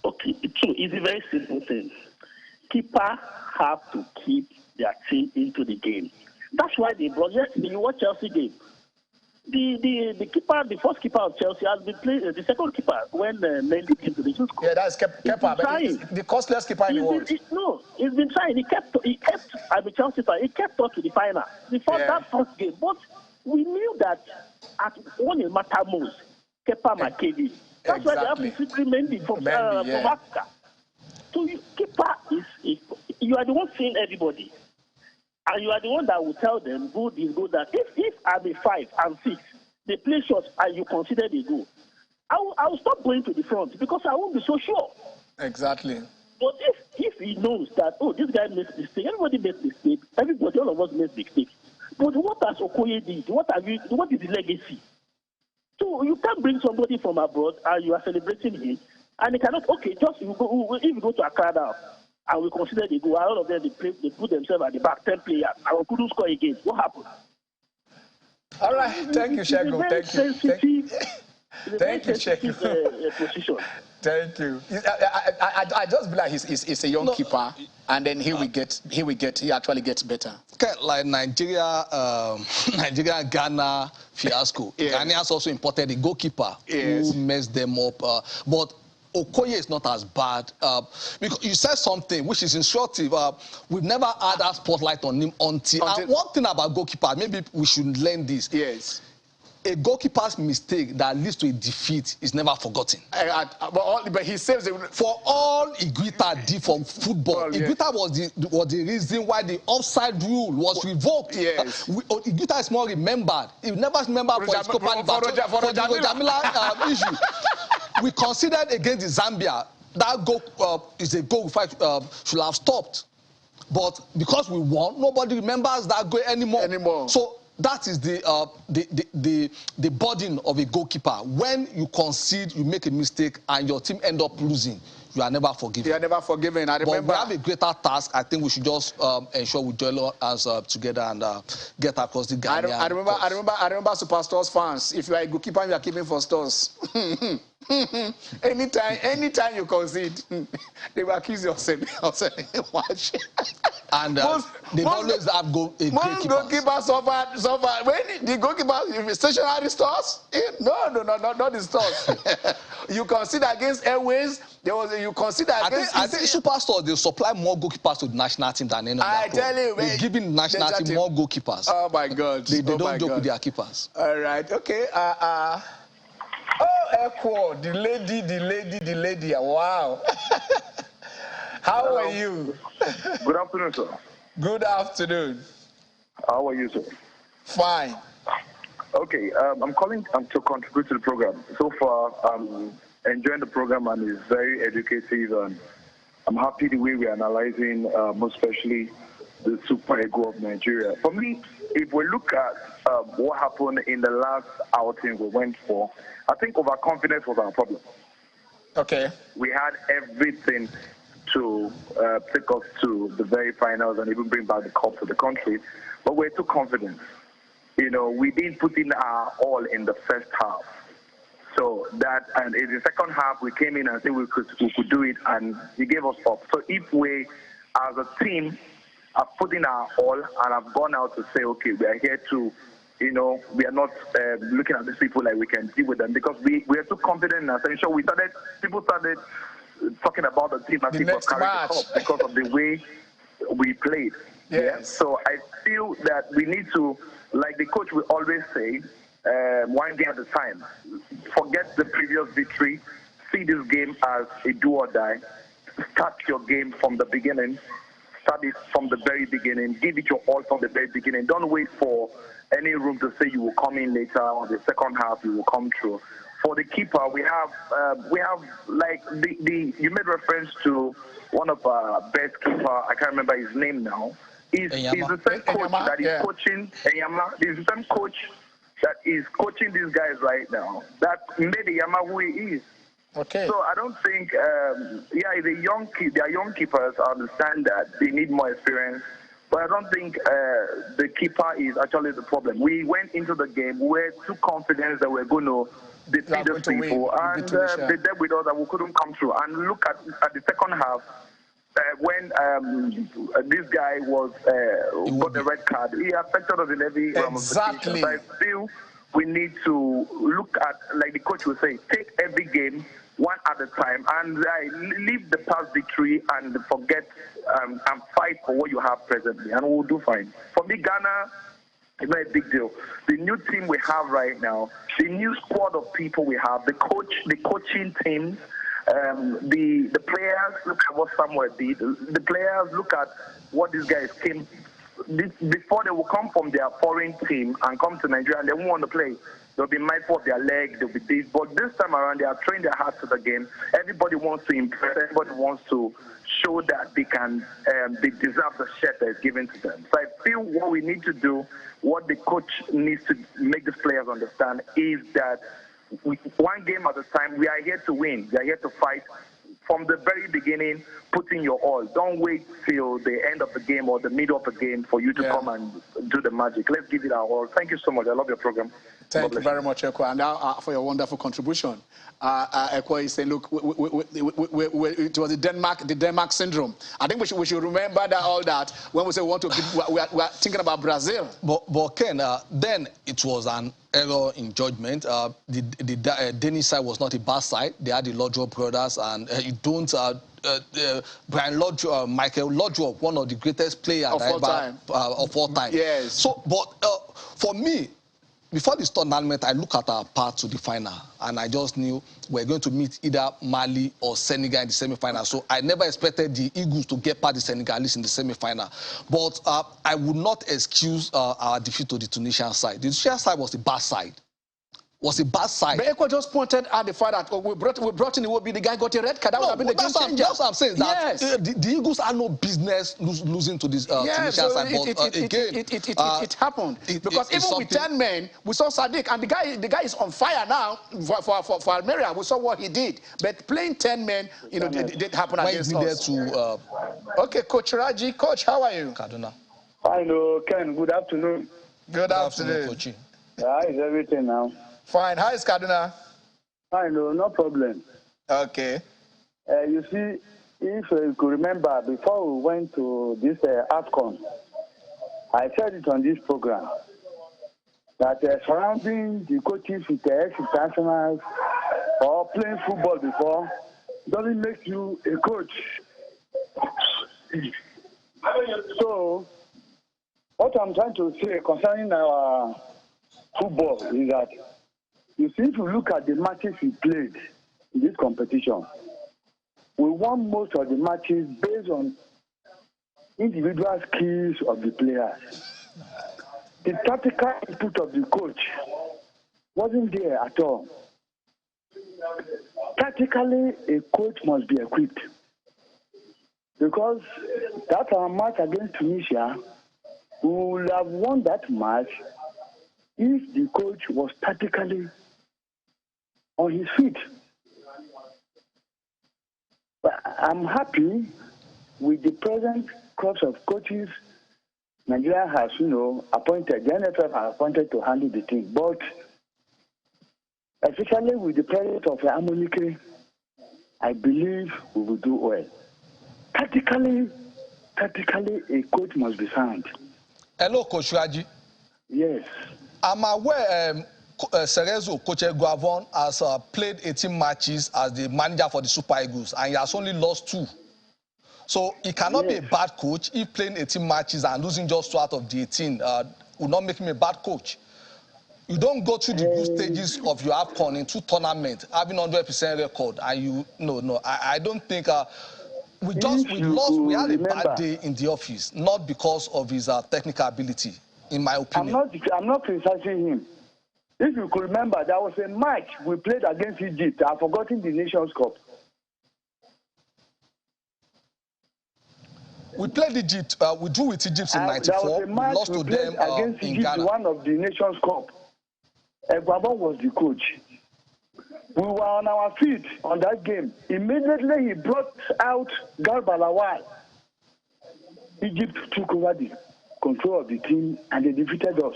Okay, so it's a very simple thing. Keeper have to keep their team into the game. That's why they brought. You watch Chelsea game. The keeper, the first keeper of Chelsea has been playing. The second keeper when Mendy came to the team. Yeah, that's Kepa, but the costless keeper in the world. He's been trying. He kept at the Chelsea side. He kept us to the final. That first game, but we knew that when it mattered most, Kepa McKennie. That's why they have to simply Mendy from Africa. So keeper is you are the one seeing everybody. And you are the one that will tell them, go this, go that. If I'm a 5 and 6, they play shots and you consider they go, I will stop going to the front because I won't be so sure. Exactly. But if he knows that, oh, this guy makes mistakes, everybody makes mistakes, all of us make mistakes. But what has Okoye did? What is the legacy? So you can't bring somebody from abroad and you are celebrating him, and they cannot, okay, just if you go to Accra now, and we consider they go, all of them, they put themselves at the back, 10 players, and we couldn't score again. What happened? All right. Thank you, Shagun. Thank you, Shagun. Position. Thank you. I just believe like he's a young keeper, and then he actually gets better. Okay, like Nigeria, Ghana fiasco. Yeah. Ghana has also imported a goalkeeper who messed them up. But Okoye is not as bad because you said something which is instructive. We've never had that spotlight on him until and one thing about goalkeeper, maybe we should learn this. Yes. A goalkeeper's mistake that leads to a defeat is never forgotten. But he saves it. For all Iguita did for football, Iguita was the reason why the offside rule was revoked. Yes. Iguita is more remembered. He never remembered for his Copa for the Jamila issue. We considered against the Zambia that goal is a goal we should have stopped, but because we won, nobody remembers that goal anymore. So that is the burden of a goalkeeper. When you concede, you make a mistake, and your team end up losing, you are never forgiven. You are never forgiven. I remember. But we have a greater task. I think we should just ensure we join us together and get across the Ghanaian. I remember Superstars fans. If you are a goalkeeper, you are keeping for stars. anytime you concede, they will accuse you of saying watch. And they always have most goalkeepers suffer. When the goalkeeper stationary stores, not the stores. You consider against Airways. You consider against. I think Superstores, they supply more goalkeepers to the national team than any other. I tell you, they're giving the national team more goalkeepers. Oh my God! They don't joke with their keepers. All right, okay. Echo, the lady. Wow. How are you? Good afternoon, sir. Good afternoon. How are you, sir? Fine. Okay, I'm calling to contribute to the program. So far, I'm enjoying the program and it's very educative, and I'm happy the way we're analyzing, most especially the Super Ego of Nigeria. For me, if we look at what happened in the last outing we went for, I think overconfidence was our problem. Okay. We had everything to take us to the very finals and even bring back the cup to the country, but we're too confident. You know, we didn't put in our all in the first half. So that, and in the second half, we came in and said we could do it, and he gave us up. So if we, as a team, have put in our all and have gone out to say, okay, we are here to, you know, we are not looking at these people like we can deal with them, because we are too confident in ourselves. So people started talking about the team as people carrying the cup because of the way we played. Yes. Yeah? So I feel that we need to, like the coach will always say, one game at a time. Forget the previous victory. see this game as a do or die. Start your game from the beginning. Start it from the very beginning. Give it your all from the very beginning. Don't wait for any room to say you will come in later or the second half you will come through. For the keeper, we have like you made reference to one of our best keeper. I can't remember his name now. He's the same coach that is coaching Enyama. He's the same coach that is coaching these guys right now. That made Enyama who he is. Okay. So I don't think, they are young keepers. I understand that they need more experience, but I don't think the keeper is actually the problem. We went into the game, we were too confident that we're going to defeat those people, and they did with us that we couldn't come through. And look at the second half, when this guy got the red card, he affected us in every exactly. I feel we need to look at, like the coach will say, take every game one at a time and leave the past victory and forget and fight for what you have presently, and we'll do fine. For me, Ghana is not a big deal. The new team we have right now, the new squad of people we have, the coaching teams, the players, look at what Samuel did. The players, look at what these guys came. Before they will come from their foreign team and come to Nigeria and they won't want to play. They'll be mindful of their leg, they'll be this. But this time around, they are trained their heart to the game. Everybody wants to impress, everybody wants to show that they can, they deserve the shirt that is given to them. So I feel what we need to do, what the coach needs to make the players understand is that one game at a time, we are here to win. We are here to fight. From the very beginning, put in your all. Don't wait till the end of the game or the middle of the game for you to come and do the magic. Let's give it our all. Thank you so much. I love your program. Thank you very much, Ekwa, and now for your wonderful contribution. Ekwa is saying, look, it was the Denmark syndrome. I think we should remember that all that when we say we want to be, we are thinking about Brazil. But Ken, then it was an error in judgment. The Danish side was not a bad side. They had the Lodrop brothers, and you don't. Michael Lodrop, one of the greatest players of all time. Yes. So, but for me, before this tournament, I look at our path to the final, and I just knew we're going to meet either Mali or Senegal in the semi-final. So I never expected the Eagles to get past the Senegalese in the semi-final. But I would not excuse our defeat to the Tunisian side. The Tunisian side was the bad side. Was a bad side. But Ekwa just pointed at the fact that we brought in the guy got a red card. That would have been the game changer. That's what I'm saying. That the Eagles had no business losing to this Tunisian side. It happened. Because even with 10 men, we saw Sadiq, and the guy is on fire now for Almeria. We saw what he did. But playing 10 men, it didn't happen against us. Okay, Coach Raji. Coach, how are you? Kaduna. Hello, Ken. Good afternoon. Good afternoon. Coach. How is everything now? Fine. How is Kaduna? Fine, no problem. Okay. You see, if you could remember, before we went to this AFCON, I said it on this program, that surrounding the coaches with the ex-internationals or playing football before doesn't make you a coach. So, what I'm trying to say concerning our football is that, you see, if you look at the matches we played in this competition, we won most of the matches based on individual skills of the players. The tactical input of the coach wasn't there at all. Tactically, a coach must be equipped. Because that our match against Tunisia, we would have won that match if the coach was tactically on his feet. But I'm happy with the present crops of coaches Nigeria has, appointed. The NFF has appointed to handle the team. But especially with the presence of Amunike, I believe we will do well. Tactically, a coach must be sound. Hello, Coach Raji. Yes. I'm aware Cerezo, Coach Guavon, has played 18 matches as the manager for the Super Eagles, and he has only lost 2. So he cannot be a bad coach if playing 18 matches and losing just 2 out of the 18 will not make him a bad coach. You don't go through the group stages of your AFCON in 2 tournaments, having 100% record, and you I don't think we lost. We had a bad day in the office, not because of his technical ability, in my opinion. I'm not criticizing him. If you could remember, there was a match we played against Egypt. I've forgotten the Nations Cup. We played Egypt. We drew with Egypt in '94. There was a match we lost to them against in Egypt, Ghana. one of the Nations Cup. Egbabon was the coach. We were on our feet on that game. Immediately he brought out Garba Lawal. Egypt took over the control of the team and they defeated us.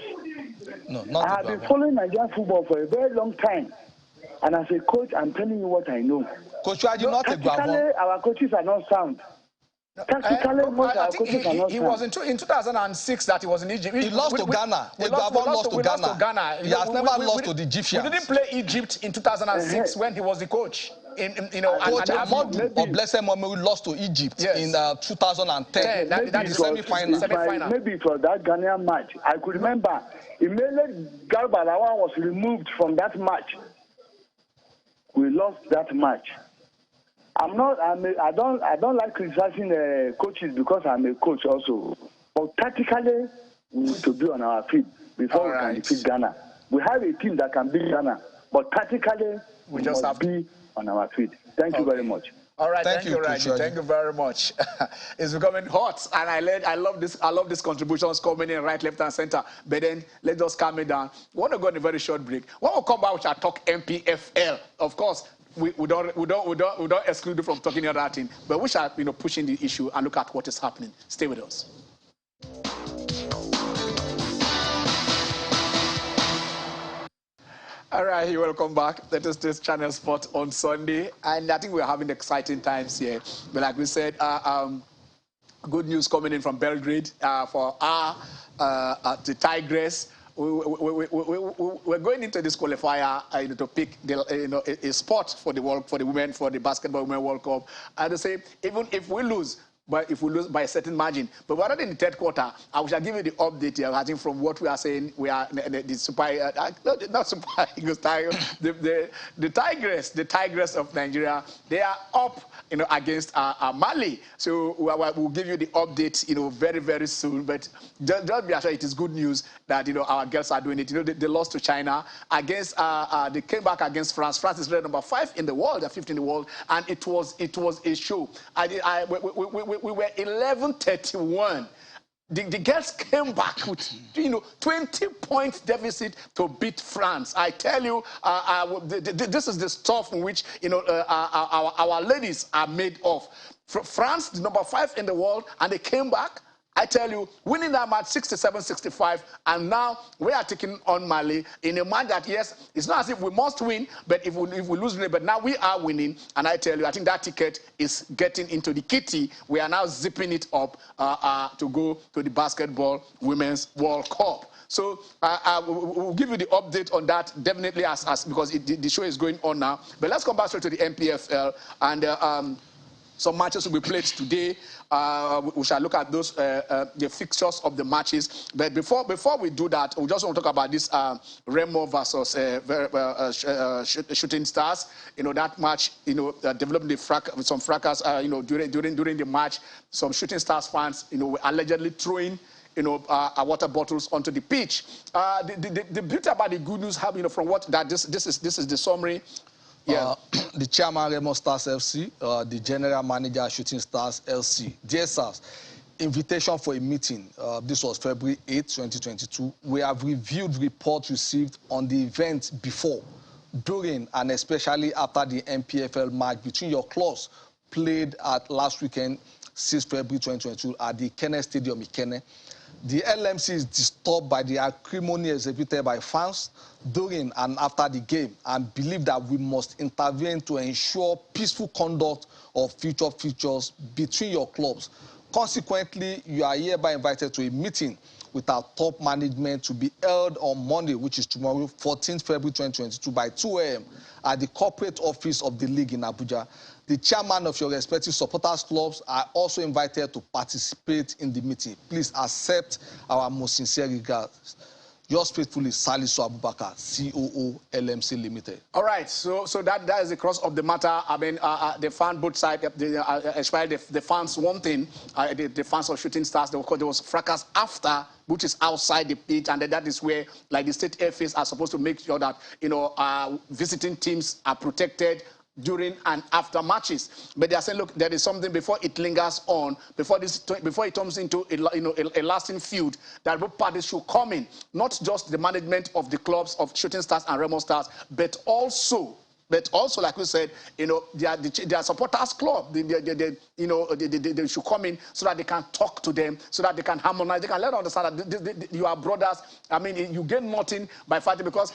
I have been following Nigerian football for a very long time. And as a coach, I'm telling you what I know. Coach, you are not a Egbabon. Our coaches are not sound. I think he was in 2006 that he was in Egypt. He lost to Ghana. Egbabon lost to Ghana. He has never lost to the Egyptians. We didn't play Egypt in 2006 when he was the coach. Coach Amadou of Blessed Memory lost to Egypt in 2010. That is semi-final. Maybe for that Ghanaian match, I could remember. Immediately Garba Lawal was removed from that match. We lost that match. I don't like criticizing coaches because I'm a coach also. But tactically, we need to be on our feet before we can defeat Ghana. We have a team that can beat Ghana, but tactically, we just have to be on our feet. Thank you very much. All right, thank you, Raji. Thank you very much. It's becoming hot, and I love this. I love these contributions coming in right, left, and center. But then let's just calm it down. We want to go on a very short break. When we come back, we shall talk MPFL. Of course, we don't exclude you from talking about that thing, but we shall push in the issue and look at what is happening. Stay with us. All right, you're welcome back. That is this Channel Sport on Sunday, and I think we're having exciting times here. But like we said, good news coming in from Belgrade for the Tigress. We're going into this qualifier to pick a spot for the women, for the Basketball Women World Cup. And they say even if we lose, but if we lose by a certain margin. But we're not in the third quarter. I shall give you the update here. I think from what we are saying, we are the Super, not Super Eagles, the Tigress of Nigeria. They are up, against Mali. So we'll give you the update, very, very soon. But just be assured, it is good news that our girls are doing it. They lost to China against. They came back against France. France is rated number 5 in the world, they're 5th in the world, and it was a show. We were 11-31. The girls came back with 20-point deficit to beat France. I tell you, this is the stuff in which our ladies are made of. France, number 5 in the world, and they came back. I tell you, winning that match 67-65, and now we are taking on Mali in a match that, yes, it's not as if we must win, but if we lose, but now we are winning, and I tell you, I think that ticket is getting into the kitty. We are now zipping it up to go to the Basketball Women's World Cup. So we'll give you the update on that, definitely, because the show is going on now. But let's come back straight to the MPFL, and some matches will be played today. We shall look at those the fixtures of the matches. But before we do that, we just want to talk about this Remo versus Shooting Stars. That match. Developing some fracas. During the match, some Shooting Stars fans, were allegedly throwing water bottles onto the pitch. The beauty about the good news, from what that this is the summary. Yeah. The chairman, Remo Stars FC, the general manager, Shooting Stars LC, DSS, invitation for a meeting. This was February 8, 2022. We have reviewed reports received on the event before, during, and especially after the MPFL match between your clubs played at last weekend, 6 February 2022, at the Ikenne Stadium, Ikenne. The LMC is disturbed by the acrimony exhibited by fans during and after the game and believe that we must intervene to ensure peaceful conduct of future features between your clubs. Consequently, you are hereby invited to a meeting with our top management to be held on Monday, which is tomorrow, 14th February 2022, by 2 a.m. at the corporate office of the league in Abuja. The chairman of your respective supporters clubs are also invited to participate in the meeting. Please accept our most sincere regards. Yours faithfully, Salisu Abubakar, COO, LMC Limited. All right, so that is the cross of the matter. I mean, the fan both sides, especially the fans. One thing, the fans of Shooting Stars, there was fracas after, which is outside the pitch, and that is where, like, the state airfares are supposed to make sure that visiting teams are protected during and after matches. But they are saying, look, there is something before it lingers on, before it turns into a lasting feud, that both parties should come in, not just the management of the clubs of Shooting Stars and Remo Stars, but also, like we said, their supporters club, they should come in so that they can talk to them, so that they can harmonize. They can let them understand that you are brothers. I mean, you gain nothing by fighting, because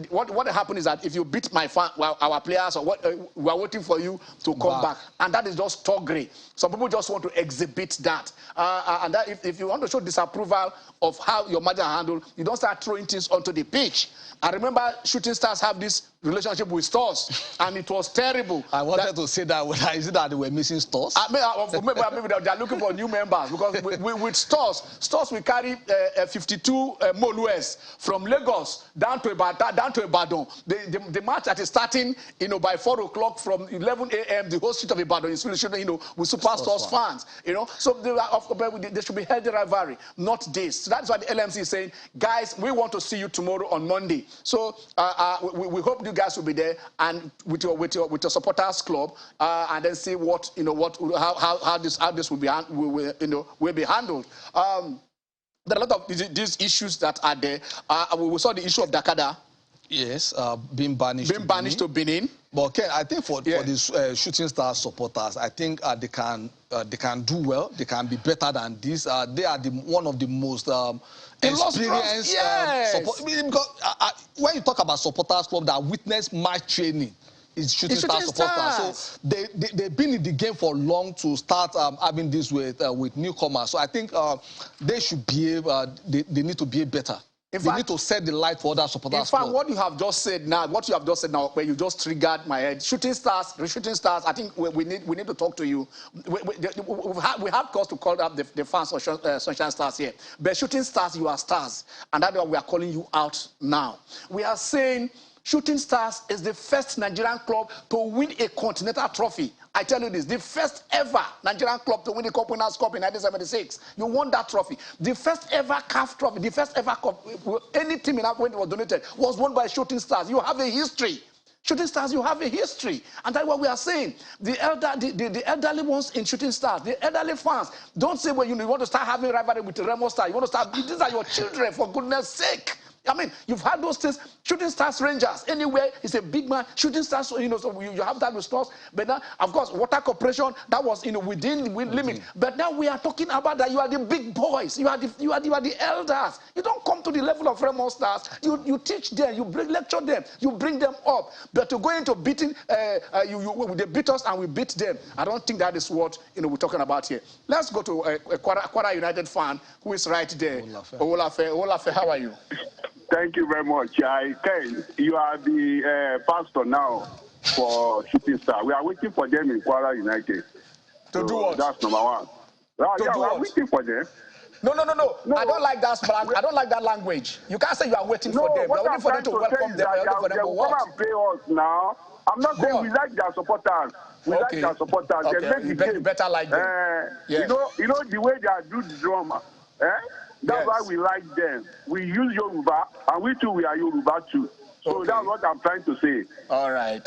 what happened is that if you beat our players, or we are waiting for you to come back, and that is just toggery. Some people just want to exhibit that, and that if you want to show disapproval of how your manager handled, you don't start throwing things onto the pitch. I remember Shooting Stars have this relationship with Stars, and it was terrible. I wanted to say that. Is it that they were missing Stars? Maybe they are looking for new members, because with Stars we carry 52 Molues from Lagos down to Ibadan. The match that is starting, by 4 o'clock from 11 a.m. the whole street of Ibadan is filled, with Super Stars fans. So there should be healthy rivalry, not this. So that's why the LMC is saying, guys, we want to see you tomorrow on Monday. So we hope you guys will be there, and with your supporters club, and then see how this will be handled. There are a lot of these issues that are there. We saw the issue of Dakada. Yes, being banished to Benin. But Ken, I think for these Shooting Stars supporters, I think they can do well. They can be better than this. They are one of the most experienced support. Because when you talk about supporters club that witness match training, it's Shooting Stars supporters. So they've been in the game for long to start having this with newcomers. So I think they should behave. They need to behave better. They need to set the light for other supporters. In fact, what you have just said now, where you just triggered my head. Shooting Stars. I think we need to talk to you. We have cause to call up the fans of Sunshine Stars here. But Shooting Stars, you are stars, and that's why we are calling you out now. We are saying Shooting Stars is the first Nigerian club to win a continental trophy. I tell you this, the first ever Nigerian club to win the Cup Winners' Cup in 1976. You won that trophy. The first ever CAF trophy, the first ever cup, any team in Africa when it was donated, was won by Shooting Stars. You have a history. Shooting Stars, you have a history. And that's what we are saying. The elderly ones in Shooting Stars, the elderly fans, don't say, well, you want to start having rivalry with the Remo Stars. You want to start, these are your children, for goodness sake. I mean, you've had those things. Shooting Stars Rangers, anywhere, it's a big man. Shooting Stars, so you have that with Stars. But now, of course, Water Corporation, that was within limit. But now we are talking about that you are the big boys. You are the elders. You don't come to the level of Remo Stars. You teach them, you lecture them, you bring them up. But to go into beating, they beat us and we beat them. I don't think that is what we're talking about here. Let's go to a Kwara United fan who is right there. Olafe, how are you? Thank you very much. You are the pastor now for Shooting Star. We are waiting for them in Kwara United. To do what? That's number one. We are waiting for them. No. I don't like that. I don't like that language. You can't say you are waiting for them. You are waiting for them to welcome them. They will come and play us now. I'm not saying we like their supporters. We like their supporters. Okay. They make the game better like them. Yes. You know the way they do the drama. That's why we like them. We use Yoruba, and we too, we are Yoruba too. So that's what I'm trying to say. All right.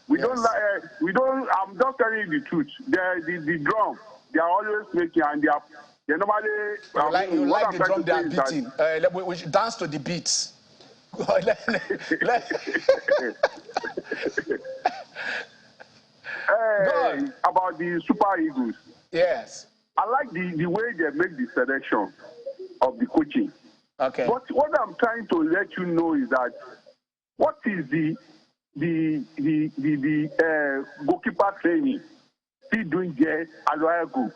We don't like. I'm just telling you the truth. The drum, they are always making, and they normally. You like the drum they are beating. We should dance to the beats. About the Super Eagles. Yes. I like the way they make the selection of the coaching. Okay. But what I'm trying to let you know is that what is the goalkeeper training still doing there at Royal Group?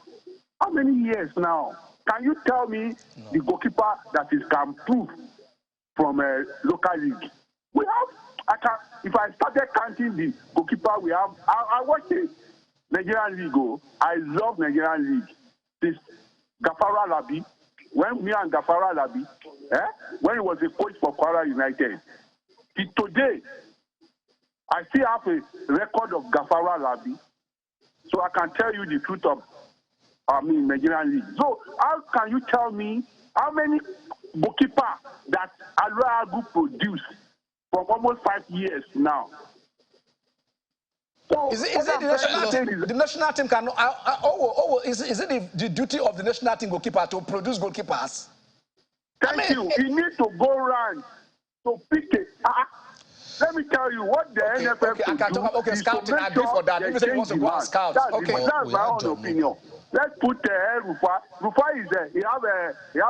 How many years now? Can you tell me the goalkeeper that can prove from a local league? We have. If I started counting the goalkeeper we have, I watch it. Nigerian League. I love Nigerian League. This Gafara Labi, when me and Gafara Alabi, when he was a coach for Kwara United, today, I still have a record of Gafara Alabi, so I can tell you the truth of Nigerian league. So how can you tell me how many goalkeeper that Aloagu produced for almost 5 years now? So is it the national team can? Is it the duty of the national team goalkeeper to produce goalkeepers? Thank you. You need to go around to pick it. Let me tell you what the NFF I can talk about scouting. I agree for that. Even say he wants to go and scout. That's my own opinion. Let's put Rufai. Rufai is he have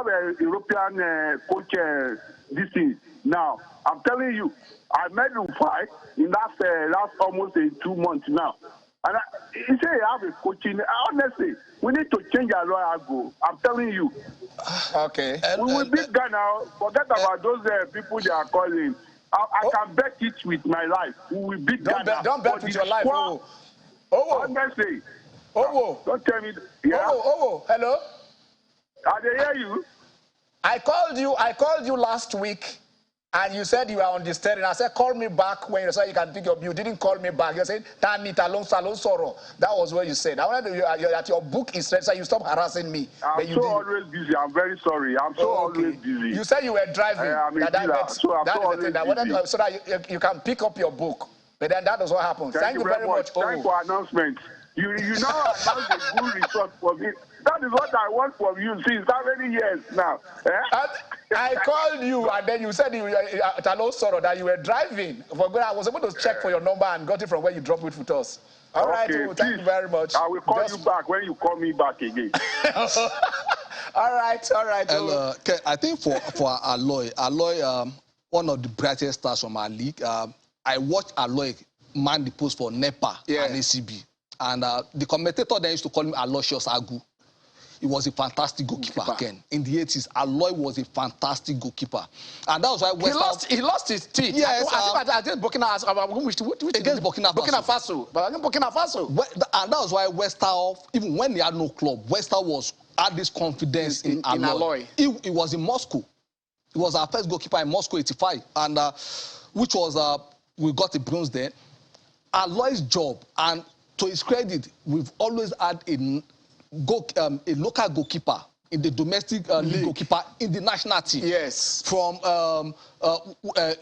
a European coach. This thing now. I'm telling you, I met Rufai in last almost 2 months now, and he said he have a coaching. Honestly, we need to change our Aloagu. I'm telling you. Okay. We will beat Ghana. Forget about those people they are calling. I can bet it with my life. We will beat Ghana. Don't bet with your life. Honestly. Don't tell me. Yeah. Hello. I hear you. I called you last week, and you said you were on the steering. I said, call me back when you said you can pick up. You didn't call me back. You said, Tanita Long Soro. That was what you said. I wanted that your book is ready, so you stop harassing me. I'm so always busy. I'm very sorry. I'm so always busy. You said you were driving. So that you can pick up your book. But then that was what happened. Thank you very much. Thanks for announcement. You now announce a good result for me. That is what I want from you since how many years now? I called you and then you said that you were driving. I was able to check for your number and got it from where you dropped it with us. All right, thank you very much. I will call you back when you call me back again. All right. And, I think for Aloy, one of the brightest stars from our league. I watched Aloy man the post for NEPA and ACB. And the commentator then used to call him Aloysius Agu. He was a fantastic goalkeeper again. In the 80s, Aloy was a fantastic goalkeeper. And that was why he lost his teeth. Yes. Against Burkina Faso. And that was why West Ham, even when they had no club, West Ham had this confidence in Aloy. He was in Moscow. He was our first goalkeeper in Moscow, 85. And which was, we got a bronze there. Aloy's job, and to his credit, we've always had a local goalkeeper in the domestic league goalkeeper in the national team. Yes. From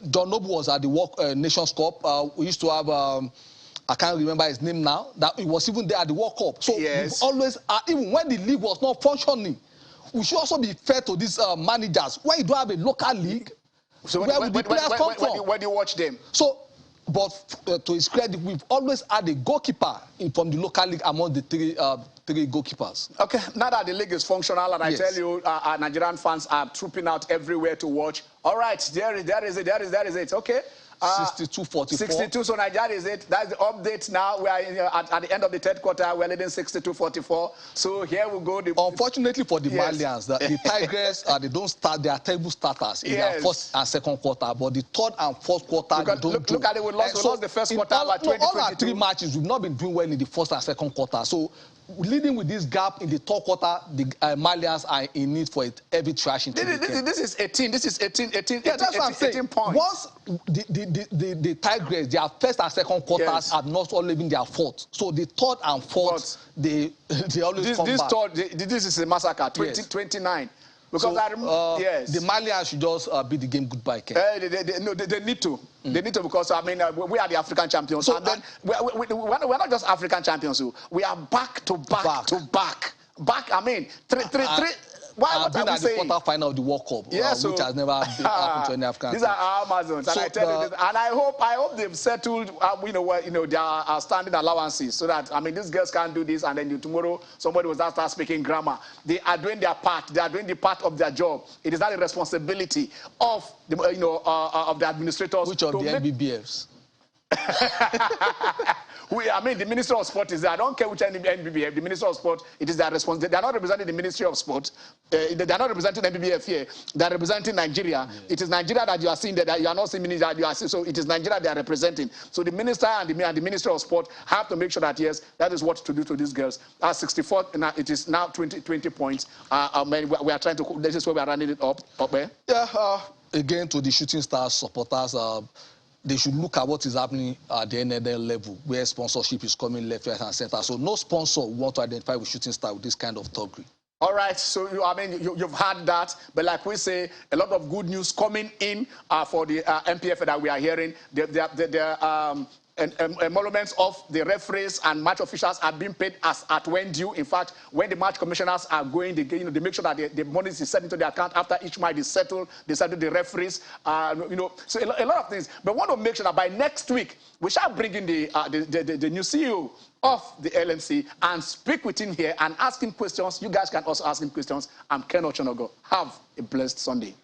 John Noble was at the Nations Cup. We used to have I can't remember his name now. That he was even there at the World Cup. So we've always even when the league was not functioning, we should also be fair to these managers. When you don't have a local league, so where would the players come from? Where do you watch them? So. But to his credit, we've always had a goalkeeper from the local league among the three goalkeepers. Okay, now that the league is functional, and I tell you, our Nigerian fans are trooping out everywhere to watch. All right, there is it. Okay. 62-44. 62, so Nigeria is it. That's the update now. We are at the end of the third quarter. We're leading 62-44. So here we go. Unfortunately for the Malians, the Tigers, they don't start. They are terrible starters in their first and second quarter. But the third and fourth quarter, they don't look at it. We lost the first quarter by 2022. All our 3 matches, we've not been doing well in the first and second quarter. So leading with this gap in the third quarter, the Malians are in need for heavy trashing. This is 18. This is 18. Yeah, that's what I'm saying. 18 points. Once the Tigers, their first and second quarters have not only been their fault. So the third and fourth, they always come back. This is a massacre. 29. Because the Malians should just beat the game goodbye. They need to. They need to, because I mean we are the African champions. So, and then we're not just African champions. We are back to back. I mean, three. What been at the quarter-final of the World Cup, which has never happened to any African. These are our Amazons, and I tell you this, and I hope they've settled, their standing allowances, so that these girls can't do this, and then tomorrow somebody will start speaking grammar. They are doing their part. They are doing the part of their job. It is not the responsibility of the of the administrators. Which of the MBBFs? I mean, the Ministry of Sport is there. I don't care which NBBF, the Ministry of Sport, it is their responsibility. They are not representing the Ministry of Sport. They are not representing NBBF here. They are representing Nigeria. Yeah. It is Nigeria that you are seeing, that you are not seeing Nigeria, you are seeing, so it is Nigeria they are representing. So the Minister and the Ministry of Sport have to make sure that, yes, that is what to do to these girls. 64, now it is now 20 points. We are trying to, this is where we are running it up there. Yeah, again, to the Shooting Stars supporters, they should look at what is happening at the NNL level, where sponsorship is coming left, right, and center. So no sponsor will want to identify with Shooting Star with this kind of thuggery. All right, so you've had that, but like we say, a lot of good news coming in for the MPF that we are hearing. Emoluments of the referees and match officials are being paid as at when due. In fact, when the match commissioners are going, they make sure that the money is set into the account after each match is settled. They settle the referees, so a lot of things. But we want to make sure that by next week we shall bring in the new CEO of the LNC and speak with him here and ask him questions. You guys can also ask him questions. I'm Ken Ochonogo. Have a blessed Sunday.